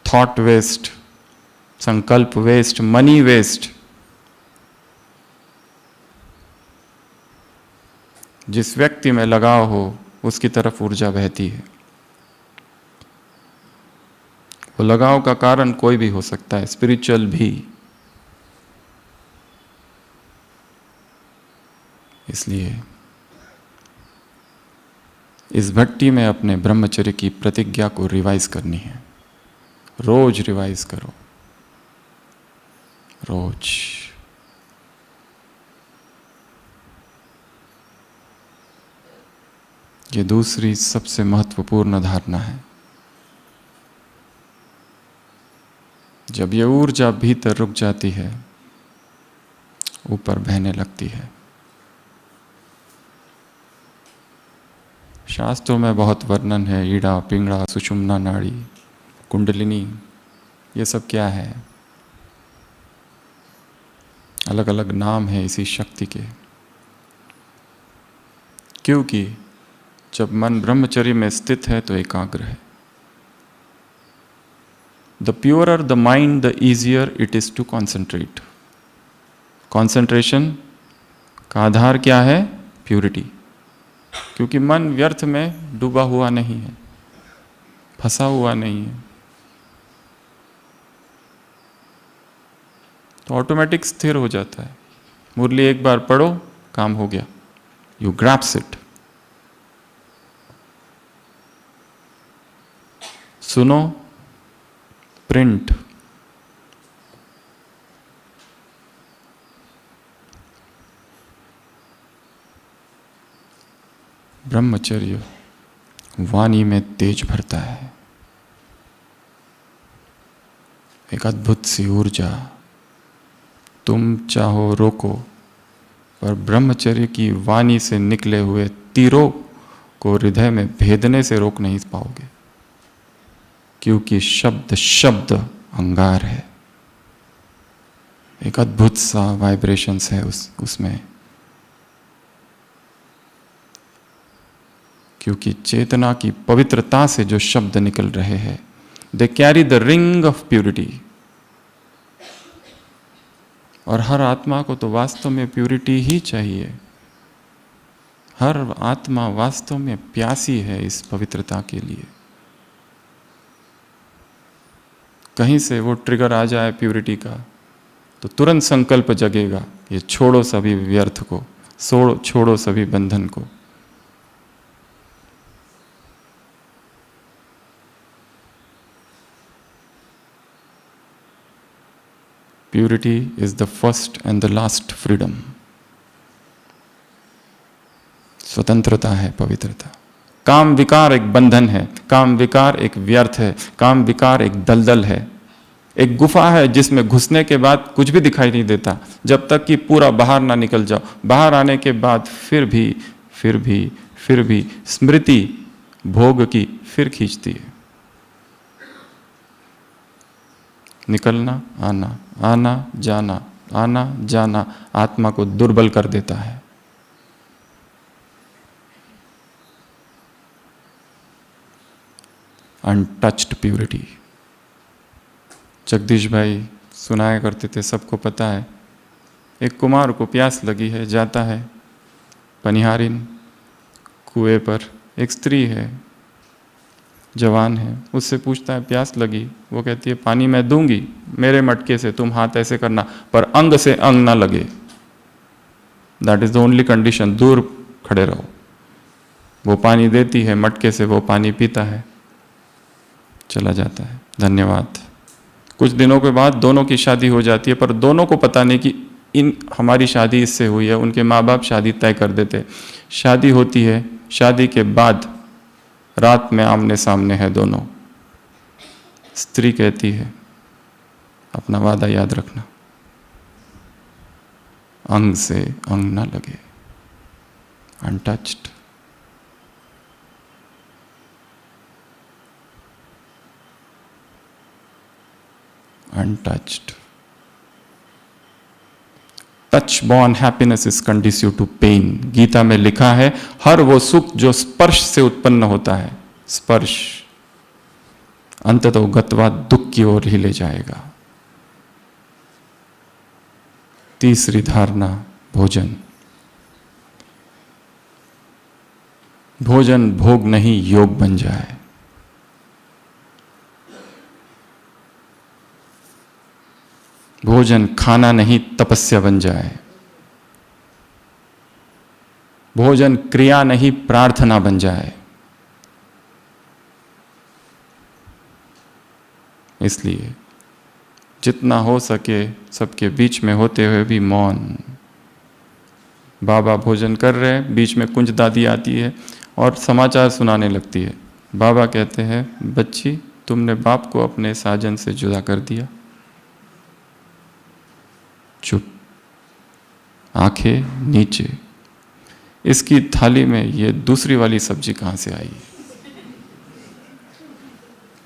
thought waste, संकल्प वेस्ट, मनी वेस्ट। जिस व्यक्ति में लगाव हो उसकी तरफ ऊर्जा बहती है। वो लगाव का कारण कोई भी हो सकता है, स्पिरिचुअल भी। इसलिए इस भट्टी में अपने ब्रह्मचर्य की प्रतिज्ञा को रिवाइज करनी है। रोज रिवाइज करो, रोज। ये दूसरी सबसे महत्वपूर्ण धारणा है। जब ये ऊर्जा भीतर रुक जाती है, ऊपर बहने लगती है। शास्त्रों में बहुत वर्णन है, ईड़ा, पिंगड़ा, सुषुम्ना नाड़ी, कुंडलिनी, ये सब क्या है? अलग अलग नाम है इसी शक्ति के। क्योंकि जब मन ब्रह्मचर्य में स्थित है तो एकाग्र है। The purer the mind the easier it is to concentrate. Concentration का आधार क्या है? प्यूरिटी। क्योंकि मन व्यर्थ में डूबा हुआ नहीं है, फंसा हुआ नहीं है, तो ऑटोमेटिक स्थिर हो जाता है। मुरली एक बार पढ़ो, काम हो गया, यू ग्रैप्स इट। सुनो, प्रिंट। ब्रह्मचर्य वाणी में तेज भरता है, एक अद्भुत सी ऊर्जा। तुम चाहो रोको, पर ब्रह्मचर्य की वाणी से निकले हुए तीरों को हृदय में भेदने से रोक नहीं पाओगे, क्योंकि शब्द शब्द अंगार है। एक अद्भुत सा वाइब्रेशंस है उसमें, क्योंकि चेतना की पवित्रता से जो शब्द निकल रहे हैं, they carry the ring of purity. और हर आत्मा को तो वास्तव में प्यूरिटी ही चाहिए। हर आत्मा वास्तव में प्यासी है इस पवित्रता के लिए। कहीं से वो ट्रिगर आ जाए प्यूरिटी का तो तुरंत संकल्प जगेगा, ये छोड़ो सभी व्यर्थ को, छोड़ो सभी बंधन को। Purity is the first and the last freedom. स्वतंत्रता है पवित्रता। काम विकार एक बंधन है, काम विकार एक व्यर्थ है, काम विकार एक दलदल है, एक गुफा है जिसमें घुसने के बाद कुछ भी दिखाई नहीं देता जब तक कि पूरा बाहर ना निकल जाओ। बाहर आने के बाद फिर भी स्मृति भोग की फिर खींचती है। निकलना आना, आना जाना, आना जाना आत्मा को दुर्बल कर देता है। Untouched purity. जगदीश भाई सुनाया करते थे, सबको पता है। एक कुमार को प्यास लगी है, जाता है पनिहारिन कुएं पर। एक स्त्री है, जवान है, उससे पूछता है प्यास लगी। वो कहती है पानी मैं दूंगी, मेरे मटके से तुम हाथ ऐसे करना पर अंग से अंग ना लगे। That is the only condition, दूर खड़े रहो। वो पानी देती है, मटके से वो पानी पीता है, चला जाता है। धन्यवाद। कुछ दिनों के बाद दोनों की शादी हो जाती है, पर दोनों को पता नहीं कि हमारी शादी इससे हुई है। उनके माँ बाप शादी तय कर देते। शादी होती है, शादी के बाद रात में आमने सामने है दोनों। स्त्री कहती है अपना वादा याद रखना, अंग से अंग ना लगे। Untouched. Untouched. Touch born happiness is conducive to pain. Gita में लिखा है हर वो सुख जो स्पर्श से उत्पन्न होता है, स्पर्श अंततः गत्वा दुख की ओर ही ले जाएगा। तीसरी धारणा, भोजन। भोजन भोग नहीं योग बन जाए। भोजन खाना नहीं तपस्या बन जाए। भोजन क्रिया नहीं प्रार्थना बन जाए। इसलिए जितना हो सके सबके बीच में होते हुए भी मौन। बाबा भोजन कर रहे हैं, बीच में कुंज दादी आती है और समाचार सुनाने लगती है। बाबा कहते हैं बच्ची तुमने बाप को अपने साजन से जुदा कर दिया। चुप, आंखें नीचे। इसकी थाली में ये दूसरी वाली सब्जी कहां से आई?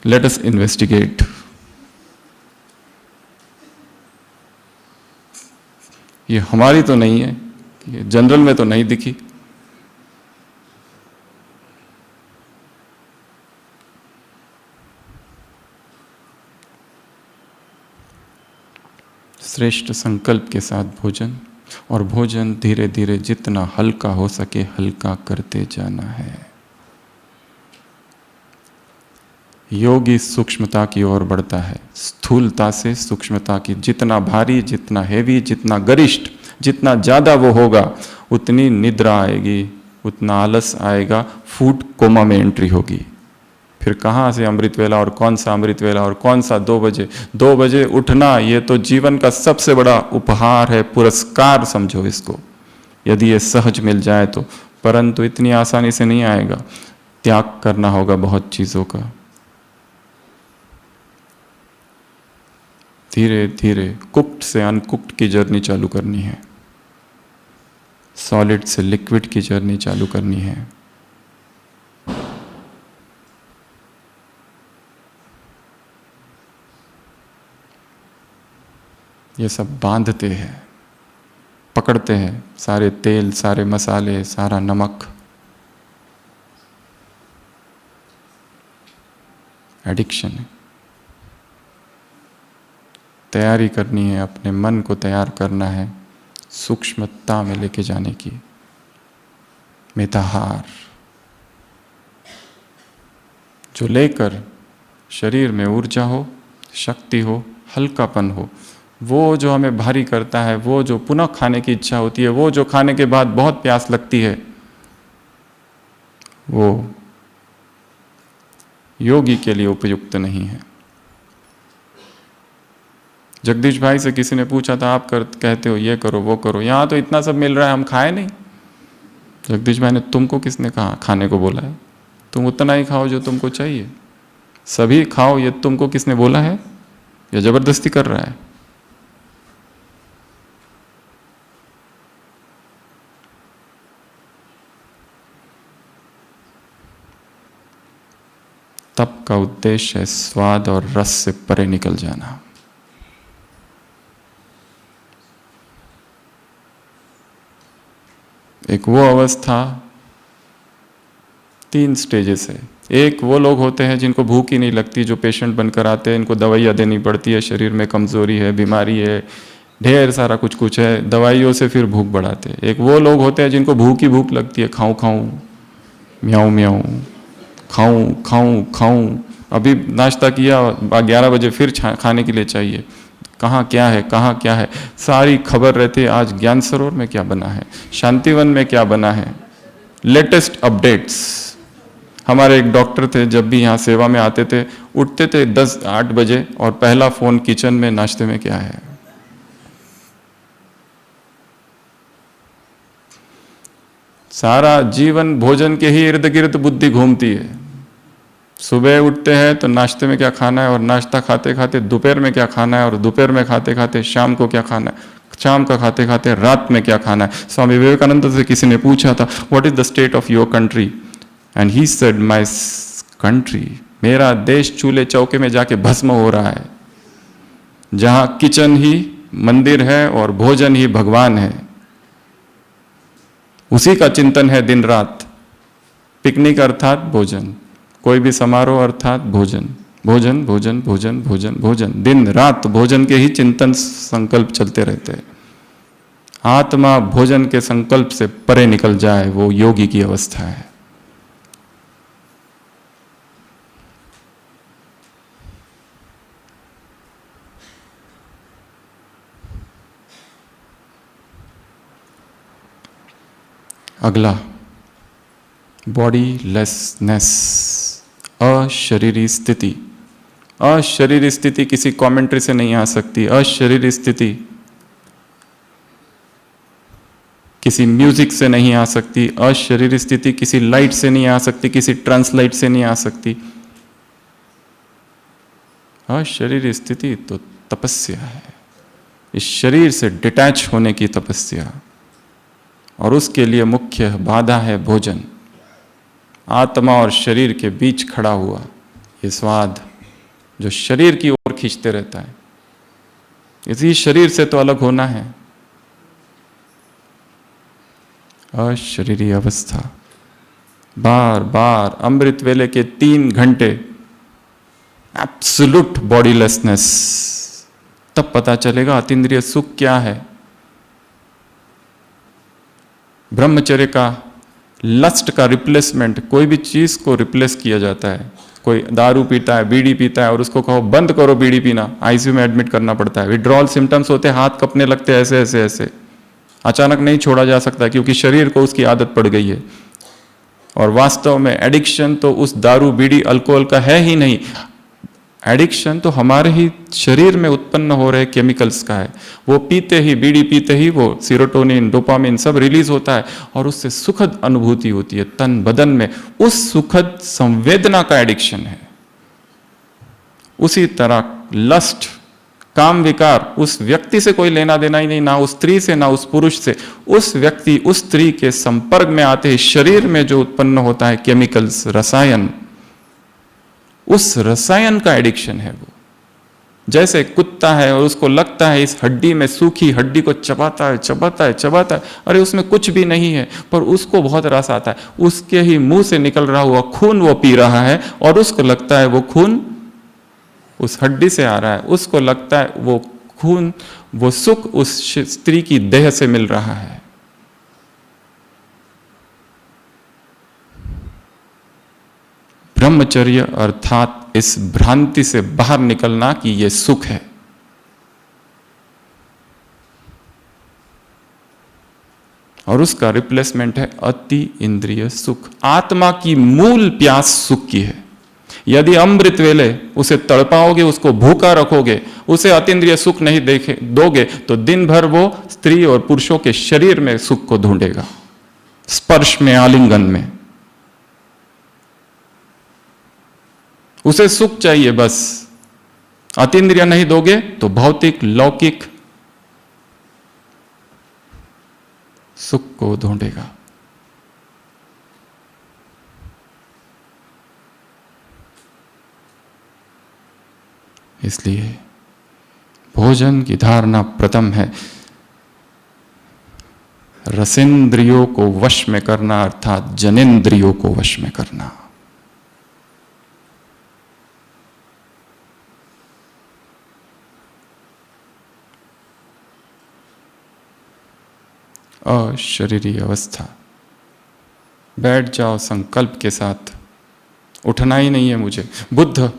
Let us investigate. ये हमारी तो नहीं है, ये जनरल में तो नहीं दिखी। श्रेष्ठ संकल्प के साथ भोजन, और भोजन धीरे धीरे जितना हल्का हो सके हल्का करते जाना है। योगी सूक्ष्मता की ओर बढ़ता है, स्थूलता से सूक्ष्मता की। जितना भारी, जितना हेवी, जितना गरिष्ठ, जितना ज्यादा वो होगा उतनी निद्रा आएगी, उतना आलस आएगा, फूड कोमा में एंट्री होगी। फिर कहाँ से अमृत वेला और कौन सा अमृत वेला और कौन सा 2 बजे। 2 बजे उठना ये तो जीवन का सबसे बड़ा उपहार है, पुरस्कार समझो इसको, यदि ये सहज मिल जाए तो। परंतु इतनी आसानी से नहीं आएगा, त्याग करना होगा बहुत चीजों का। धीरे धीरे कुक्ड से अनकुक्ड की जर्नी चालू करनी है। सॉलिड से लिक्विड की जर्नी चालू करनी है। ये सब बांधते हैं, पकड़ते हैं, सारे तेल, सारे मसाले, सारा नमक। एडिक्शन है। तैयारी करनी है, अपने मन को तैयार करना है सूक्ष्मता में लेके जाने की। मिताहार जो लेकर शरीर में ऊर्जा हो, शक्ति हो, हल्कापन हो, वो जो हमें भारी करता है, वो जो पुनः खाने की इच्छा होती है, वो जो खाने के बाद बहुत प्यास लगती है, वो योगी के लिए उपयुक्त नहीं है। जगदीश भाई से किसी ने पूछा था, आप कहते हो ये करो वो करो, यहाँ तो इतना सब मिल रहा है, हम खाए नहीं। जगदीश भाई ने, तुमको किसने कहा खाने को बोला है? तुम उतना ही खाओ जो तुमको चाहिए, सभी खाओ, ये तुमको किसने बोला है? या जबरदस्ती कर रहा है? तप का उद्देश्य है स्वाद और रस से परे निकल जाना। एक वो अवस्था, 3 स्टेजेस है। एक वो लोग होते हैं जिनको भूख ही नहीं लगती, जो पेशेंट बनकर आते हैं, इनको दवाइयाँ देनी पड़ती है, शरीर में कमजोरी है, बीमारी है, ढेर सारा कुछ कुछ है, दवाइयों से फिर भूख बढ़ाते हैं। एक वो लोग होते हैं जिनको भूख ही भूख लगती है, खाऊं खाऊं, म्याऊं म्याऊं, खाऊं खाऊं खाऊं। अभी नाश्ता किया, 11 बजे फिर खाने के लिए चाहिए। कहाँ क्या है, कहाँ क्या है, सारी खबर रहती है। आज ज्ञान सरोवर में क्या बना है, शांतिवन में क्या बना है, लेटेस्ट अपडेट्स। हमारे एक डॉक्टर थे, जब भी यहाँ सेवा में आते थे, उठते थे 10-8 बजे और पहला फोन किचन में, नाश्ते में क्या है। सारा जीवन भोजन के ही इर्द गिर्द बुद्धि घूमती है। सुबह उठते हैं तो नाश्ते में क्या खाना है, और नाश्ता खाते खाते दोपहर में क्या खाना है, और दोपहर में खाते खाते शाम को क्या खाना है, शाम का खाते खाते रात में क्या खाना है। स्वामी विवेकानंद से किसी ने पूछा था, what is the state of your country? And he said, my country, मेरा देश चूल्हे चौके में जाके भस्म हो रहा है, जहां किचन ही मंदिर है और भोजन ही भगवान है। उसी का चिंतन है दिन रात। पिकनिक अर्थात भोजन, कोई भी समारोह अर्थात भोजन, भोजन भोजन भोजन भोजन भोजन, दिन रात भोजन के ही चिंतन संकल्प चलते रहते हैं। आत्मा भोजन के संकल्प से परे निकल जाए, वो योगी की अवस्था है। अगला, बॉडी लेसनेस, अशरीरी स्थिति। अशरीरी स्थिति किसी कमेंट्री से नहीं आ सकती। अशरीरी स्थिति किसी म्यूजिक से नहीं आ सकती। अशरीरी स्थिति किसी लाइट से नहीं आ सकती, किसी ट्रांसलाइट से नहीं आ सकती। अशरीरी स्थिति तो तपस्या है, इस शरीर से डिटैच होने की तपस्या, और उसके लिए मुख्य बाधा है भोजन। आत्मा और शरीर के बीच खड़ा हुआ ये स्वाद जो शरीर की ओर खींचते रहता है, इसी शरीर से तो अलग होना है। अशरीरी अवस्था, बार बार अमृत वेले के 3 घंटे एब्सोल्यूट बॉडीलेसनेस, तब पता चलेगा अतीन्द्रिय सुख क्या है। ब्रह्मचर्य का, लस्ट का रिप्लेसमेंट, कोई भी चीज को रिप्लेस किया जाता है। कोई दारू पीता है, बीड़ी पीता है, और उसको कहो बंद करो बीड़ी पीना, आईसीयू में एडमिट करना पड़ता है। विड्रॉल सिम्टम्स होते हैं, हाथ कपने लगते हैं, ऐसे ऐसे ऐसे। अचानक नहीं छोड़ा जा सकता क्योंकि शरीर को उसकी आदत पड़ गई है। और वास्तव में एडिक्शन तो उस दारू बीड़ी अल्कोहल का है ही नहीं, एडिक्शन तो हमारे ही शरीर में उत्पन्न हो रहे केमिकल्स का है। वो पीते ही, बीड़ी पीते ही वो सीरोटोनिन, डोपामिन सब रिलीज होता है और उससे सुखद अनुभूति होती है तन बदन में। उस सुखद संवेदना का एडिक्शन है। उसी तरह लस्ट काम विकार उस व्यक्ति से कोई लेना देना ही नहीं, ना उस स्त्री से ना उस पुरुष से। उस व्यक्ति उस स्त्री के संपर्क में आते ही शरीर में जो उत्पन्न होता है केमिकल्स, रसायन, उस रसायन का एडिक्शन है वो। जैसे कुत्ता है और उसको लगता है इस हड्डी में, सूखी हड्डी को चबाता है चबाता है चबाता है, अरे उसमें कुछ भी नहीं है, पर उसको बहुत रस आता है। उसके ही मुंह से निकल रहा हुआ खून वो पी रहा है और उसको लगता है वो खून उस हड्डी से आ रहा है, उसको लगता है वो खून, वो सुख उस स्त्री की देह से मिल रहा है। ब्रह्मचर्य अर्थात इस भ्रांति से बाहर निकलना कि यह सुख है। और उसका रिप्लेसमेंट है अति इंद्रिय सुख। आत्मा की मूल प्यास सुख की है। यदि अमृत वेले उसे तड़पाओगे, उसको भूखा रखोगे, उसे अतीन्द्रिय सुख नहीं दोगे, तो दिन भर वो स्त्री और पुरुषों के शरीर में सुख को ढूंढेगा, स्पर्श में, आलिंगन में। उसे सुख चाहिए बस। अतीन्द्रिय नहीं दोगे तो भौतिक लौकिक सुख को ढूंढेगा। इसलिए भोजन की धारणा प्रथम है। रसेंद्रियों को वश में करना अर्थात जनेंद्रियों को वश में करना। अशरीरी अवस्था। बैठ जाओ संकल्प के साथ, उठना ही नहीं है मुझे। बुद्ध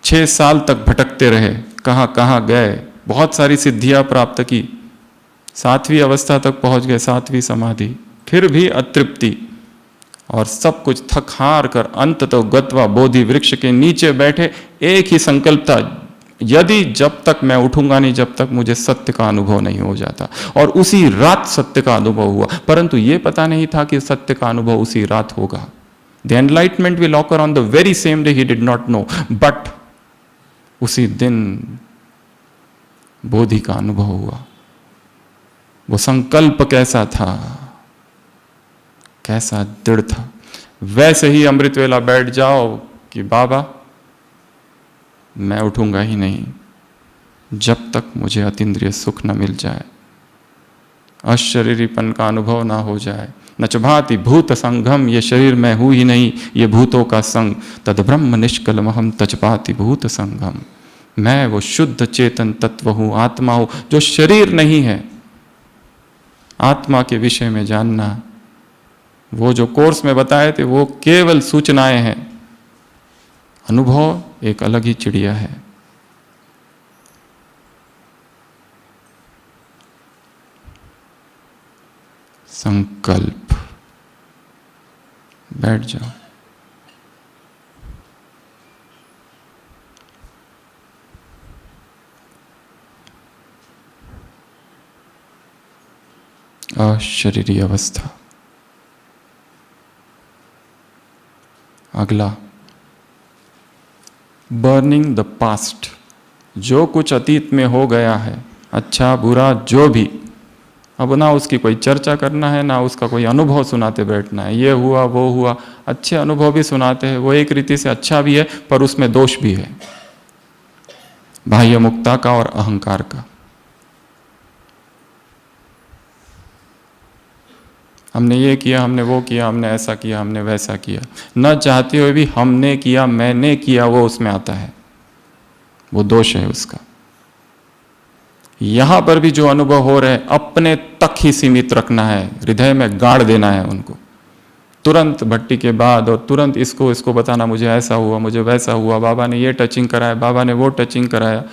6 साल तक भटकते रहे, कहां कहां गए, बहुत सारी सिद्धियां प्राप्त की, 7वीं अवस्था तक पहुंच गए, 7वीं समाधि, फिर भी अतृप्ति, और सब कुछ थक हार कर अंत तो गत्वा बोधि वृक्ष के नीचे बैठे। एक ही संकल्प था, यदि जब तक मैं उठूंगा नहीं, जब तक मुझे सत्य का अनुभव नहीं हो जाता। और उसी रात सत्य का अनुभव हुआ, परंतु यह पता नहीं था कि सत्य का अनुभव उसी रात होगा। The enlightenment will occur on the very same day, he did not know, but उसी दिन बोधि का अनुभव हुआ। वो संकल्प कैसा था, कैसा दृढ़ था। वैसे ही अमृत वेला बैठ जाओ कि बाबा मैं उठूंगा ही नहीं जब तक मुझे अतीन्द्रिय सुख न मिल जाए, अशरीरीपन का अनुभव ना हो जाए। न च भाति भूत संगम, ये शरीर मैं हूं ही नहीं, ये भूतों का संग। तद ब्रह्म निष्कलमहम तच भाति भूत संगम। मैं वो शुद्ध चेतन तत्व हूं, आत्मा हूं, जो शरीर नहीं है। आत्मा के विषय में जानना, वो जो कोर्स में बताए थे वो केवल सूचनाएं हैं, अनुभव एक अलग ही चिड़िया है। संकल्प। बैठ जाओ। अशरीरी अवस्था। अगला, बर्निंग द पास्ट। जो कुछ अतीत में हो गया है, अच्छा बुरा जो भी, अब ना उसकी कोई चर्चा करना है, ना उसका कोई अनुभव सुनाते बैठना है। ये हुआ वो हुआ, अच्छे अनुभव भी सुनाते हैं, वो एक रीति से अच्छा भी है, पर उसमें दोष भी है, बाह्य मुक्ता का और अहंकार का। हमने ये किया, हमने वो किया, हमने ऐसा किया, हमने वैसा किया, न चाहते हुए भी हमने किया, मैंने किया, वो उसमें आता है, वो दोष है उसका। यहां पर भी जो अनुभव हो रहे हैं अपने तक ही सीमित रखना है, हृदय में गाड़ देना है उनको। तुरंत भट्टी के बाद और तुरंत इसको बताना, मुझे ऐसा हुआ, मुझे वैसा हुआ, बाबा ने ये टचिंग कराया, बाबा ने वो टचिंग कराया।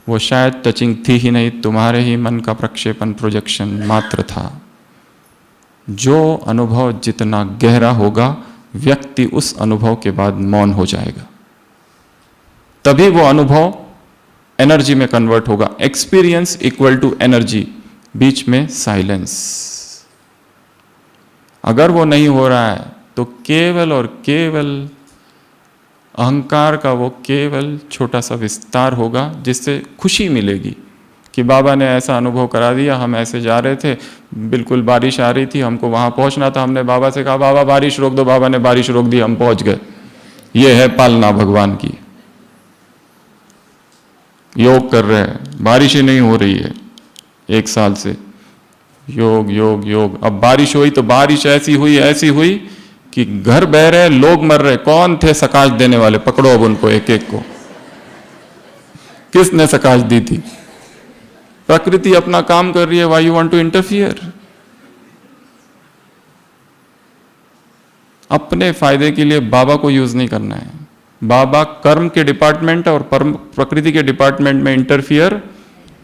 वो शायद टचिंग थी ही नहीं, तुम्हारे ही मन का प्रक्षेपण, प्रोजेक्शन मात्र था। जो अनुभव जितना गहरा होगा, व्यक्ति उस अनुभव के बाद मौन हो जाएगा, तभी वो अनुभव एनर्जी में कन्वर्ट होगा। एक्सपीरियंस इक्वल टू एनर्जी, बीच में साइलेंस। अगर वो नहीं हो रहा है तो केवल और केवल अहंकार का वो केवल छोटा सा विस्तार होगा जिससे खुशी मिलेगी कि बाबा ने ऐसा अनुभव करा दिया, हम ऐसे जा रहे थे, बिल्कुल बारिश आ रही थी, हमको वहाँ पहुँचना था, हमने बाबा से कहा बाबा बारिश रोक दो, बाबा ने बारिश रोक दी, हम पहुँच गए। ये है पालना भगवान की। योग कर रहे हैं, बारिश ही नहीं हो रही है 1 साल से, योग योग योग। अब बारिश हुई तो बारिश ऐसी हुई कि घर बह रहे, लोग मर रहे। कौन थे सकाश देने वाले? पकड़ो अब उनको एक एक को। किसने सकाश दी थी? प्रकृति अपना काम कर रही है, why you want to interfere? अपने फायदे के लिए बाबा को यूज नहीं करना है। बाबा कर्म के डिपार्टमेंट और प्रकृति के डिपार्टमेंट में इंटरफियर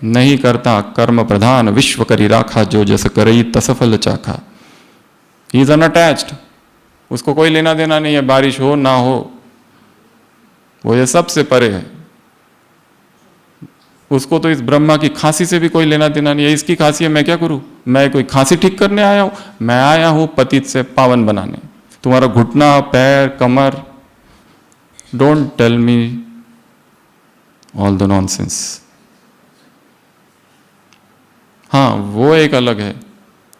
नहीं करता। कर्म प्रधान विश्व करी राखा, जो जस करई तसफल चाखा। ही इज अनअटैच्ड, उसको कोई लेना देना नहीं है, बारिश हो ना हो, वो ये सबसे परे है। उसको तो इस ब्रह्मा की खांसी से भी कोई लेना देना नहीं है। इसकी खांसी है, मैं क्या करूं? मैं कोई खांसी ठीक करने आया हूं? मैं आया हूं पतित से पावन बनाने। तुम्हारा घुटना, पैर, कमर, don't tell me all the nonsense. हाँ, वो एक अलग है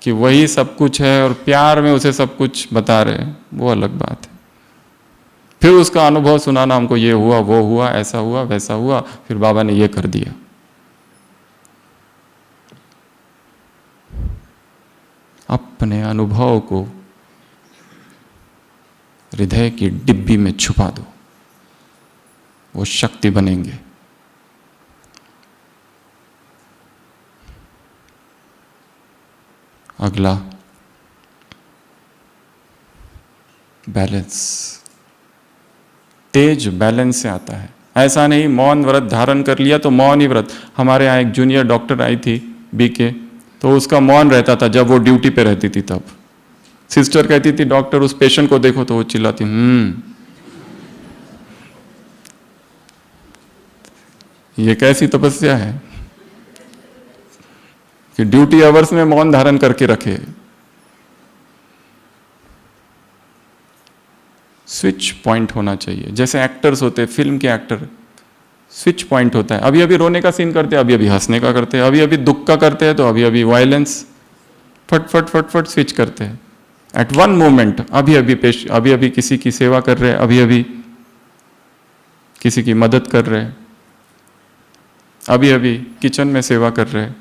कि वही सब कुछ है और प्यार में उसे सब कुछ बता रहे हैं, वो अलग बात है। फिर उसका अनुभव सुनाना हमको, ये हुआ, वो हुआ, ऐसा हुआ, वैसा हुआ, फिर बाबा ने ये कर दिया। अपने अनुभव को हृदय की डिब्बी में छुपा दो, वो शक्ति बनेंगे। अगला, बैलेंस। तेज बैलेंस से आता है। ऐसा नहीं मौन व्रत धारण कर लिया तो मौन ही व्रत। हमारे यहाँ एक जूनियर डॉक्टर आई थी बीके, तो उसका मौन रहता था जब वो ड्यूटी पे रहती थी। तब सिस्टर कहती थी डॉक्टर उस पेशेंट को देखो, तो वो चिल्लाती ये कैसी तपस्या है कि ड्यूटी आवर्स में मौन धारण करके रखे। स्विच पॉइंट होना चाहिए। जैसे एक्टर्स होते हैं, फिल्म के एक्टर, स्विच पॉइंट होता है। अभी अभी रोने का सीन करते हैं, अभी अभी हंसने का करते हैं, अभी अभी दुख का करते हैं, तो अभी अभी वायलेंस, फट फट फट फट स्विच करते हैं एट वन मोमेंट। अभी अभी किसी की सेवा कर रहे हैं, अभी अभी किसी की मदद कर रहे हैं, अभी अभी किचन में सेवा कर रहे हैं,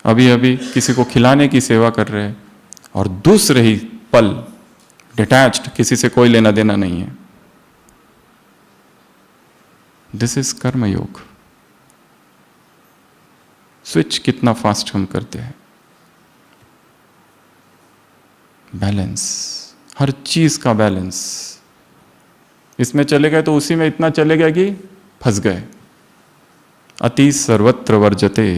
अभी अभी किसी को खिलाने की सेवा कर रहे हैं, और दूसरे ही पल डिटैच्ड, किसी से कोई लेना देना नहीं है। दिस इज कर्म योग। स्विच कितना फास्ट हम करते हैं। बैलेंस, हर चीज का बैलेंस। इसमें चले गए तो उसी में इतना चले गए कि फंस गए। अति सर्वत्र वर्जते।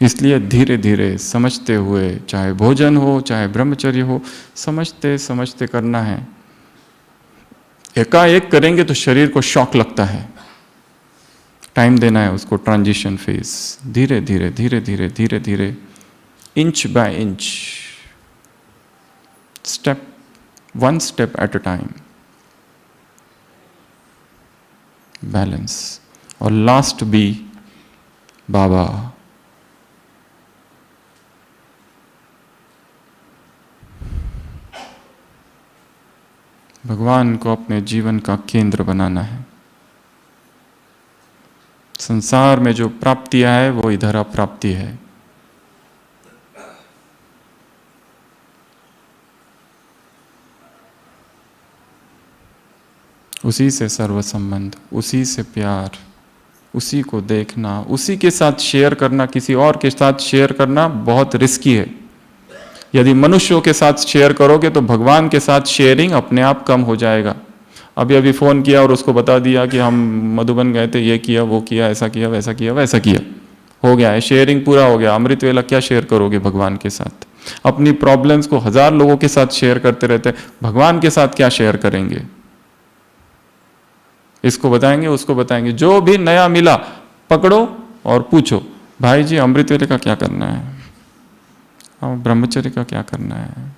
इसलिए धीरे धीरे समझते हुए, चाहे भोजन हो चाहे ब्रह्मचर्य हो, समझते समझते करना है। एकाएक करेंगे तो शरीर को शॉक लगता है। टाइम देना है उसको, ट्रांजिशन फेज। धीरे धीरे धीरे धीरे धीरे धीरे, inch by inch, step, one step at a time. Balance. और लास्ट बी बाबा। भगवान को अपने जीवन का केंद्र बनाना है। संसार में जो प्राप्तियां है वो इधर अप्राप्ति है। उसी से सर्व संबंध, उसी से प्यार, उसी को देखना, उसी के साथ शेयर करना। किसी और के साथ शेयर करना बहुत रिस्की है। यदि मनुष्यों के साथ शेयर करोगे तो भगवान के साथ शेयरिंग अपने आप कम हो जाएगा। अभी अभी फ़ोन किया और उसको बता दिया कि हम मधुबन गए थे, ये किया, वो किया, ऐसा किया, वैसा किया, वैसा किया, हो गया है, शेयरिंग पूरा हो गया। अमृत वेला क्या शेयर करोगे भगवान के साथ? अपनी प्रॉब्लम्स को 1000 लोगों के साथ शेयर करते रहते, भगवान के साथ क्या शेयर करेंगे? इसको बताएंगे, उसको बताएंगे, जो भी नया मिला पकड़ो और पूछो, भाई जी अमृत वेले का क्या करना है, ब्रह्मचर्य का क्या करना है,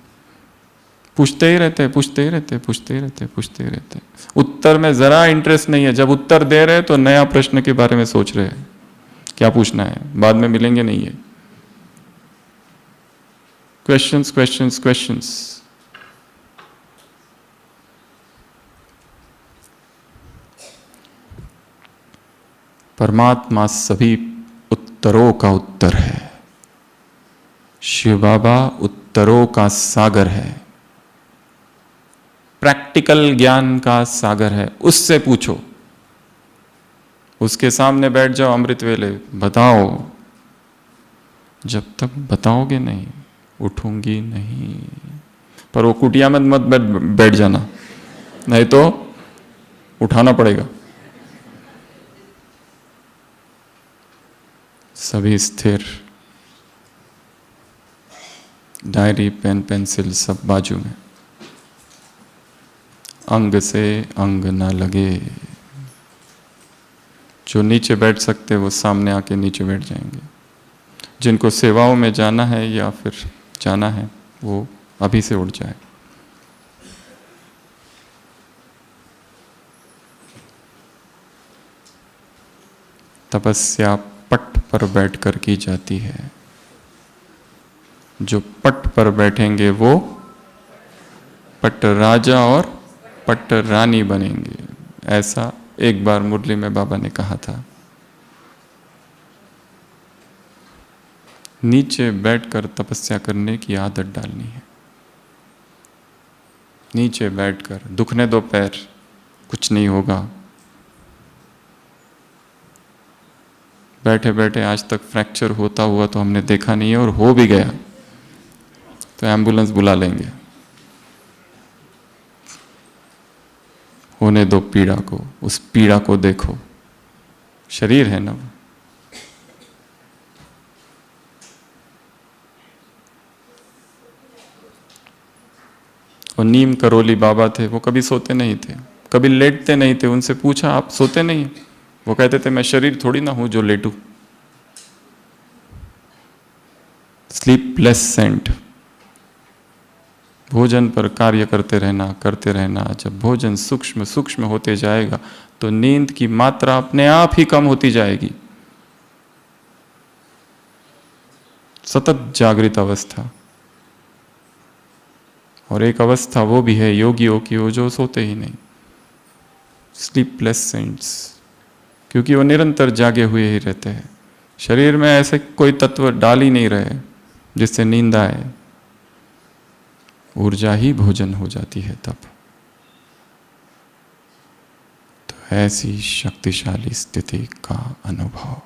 पूछते ही रहते, पूछते ही रहते, पूछते ही रहते, पूछते ही रहते। उत्तर में जरा इंटरेस्ट नहीं है। जब उत्तर दे रहे तो नया प्रश्न के बारे में सोच रहे हैं, क्या पूछना है, बाद में मिलेंगे नहीं है। Questions questions questions. परमात्मा सभी उत्तरों का उत्तर है। शिव बाबा उत्तरों का सागर है, प्रैक्टिकल ज्ञान का सागर है। उससे पूछो, उसके सामने बैठ जाओ अमृत वेले, बताओ। जब तक बताओगे नहीं उठूंगी नहीं। पर वो कुटिया में मत बैठ जाना, नहीं तो उठाना पड़ेगा। सभी स्थिर, डायरी पेन पेंसिल सब बाजू में, अंग से अंग ना लगे। जो नीचे बैठ सकते वो सामने आके नीचे बैठ जाएंगे। जिनको सेवाओं में जाना है या फिर जाना है वो अभी से उठ जाए। तपस्या पट पर बैठकर की जाती है। जो पट पर बैठेंगे वो पट राजा और पट रानी बनेंगे। ऐसा एक बार मुरली में बाबा ने कहा था। नीचे बैठकर तपस्या करने की आदत डालनी है। नीचे बैठकर दुखने दो पैर, कुछ नहीं होगा। बैठे बैठे आज तक फ्रैक्चर होता हुआ तो हमने देखा नहीं है, और हो भी गया तो एम्बुलेंस बुला लेंगे। होने दो पीड़ा को, उस पीड़ा को देखो। शरीर है ना वो। नीम करोली बाबा थे, वो कभी सोते नहीं थे, कभी लेटते नहीं थे। उनसे पूछा आप सोते नहीं? वो कहते थे मैं शरीर थोड़ी ना हूं जो लेटू। Sleepless Saint. भोजन पर कार्य करते रहना, करते रहना। जब भोजन सूक्ष्म सूक्ष्म होते जाएगा तो नींद की मात्रा अपने आप ही कम होती जाएगी। सतत जागृत अवस्था। और एक अवस्था वो भी है योगियों की, वो जो सोते ही नहीं, स्लीपलेस सेंट्स, क्योंकि वो निरंतर जागे हुए ही रहते हैं। शरीर में ऐसे कोई तत्व डाल ही नहीं रहे जिससे नींद आए। ऊर्जा ही भोजन हो जाती है तब। तो ऐसी शक्तिशाली स्थिति का अनुभव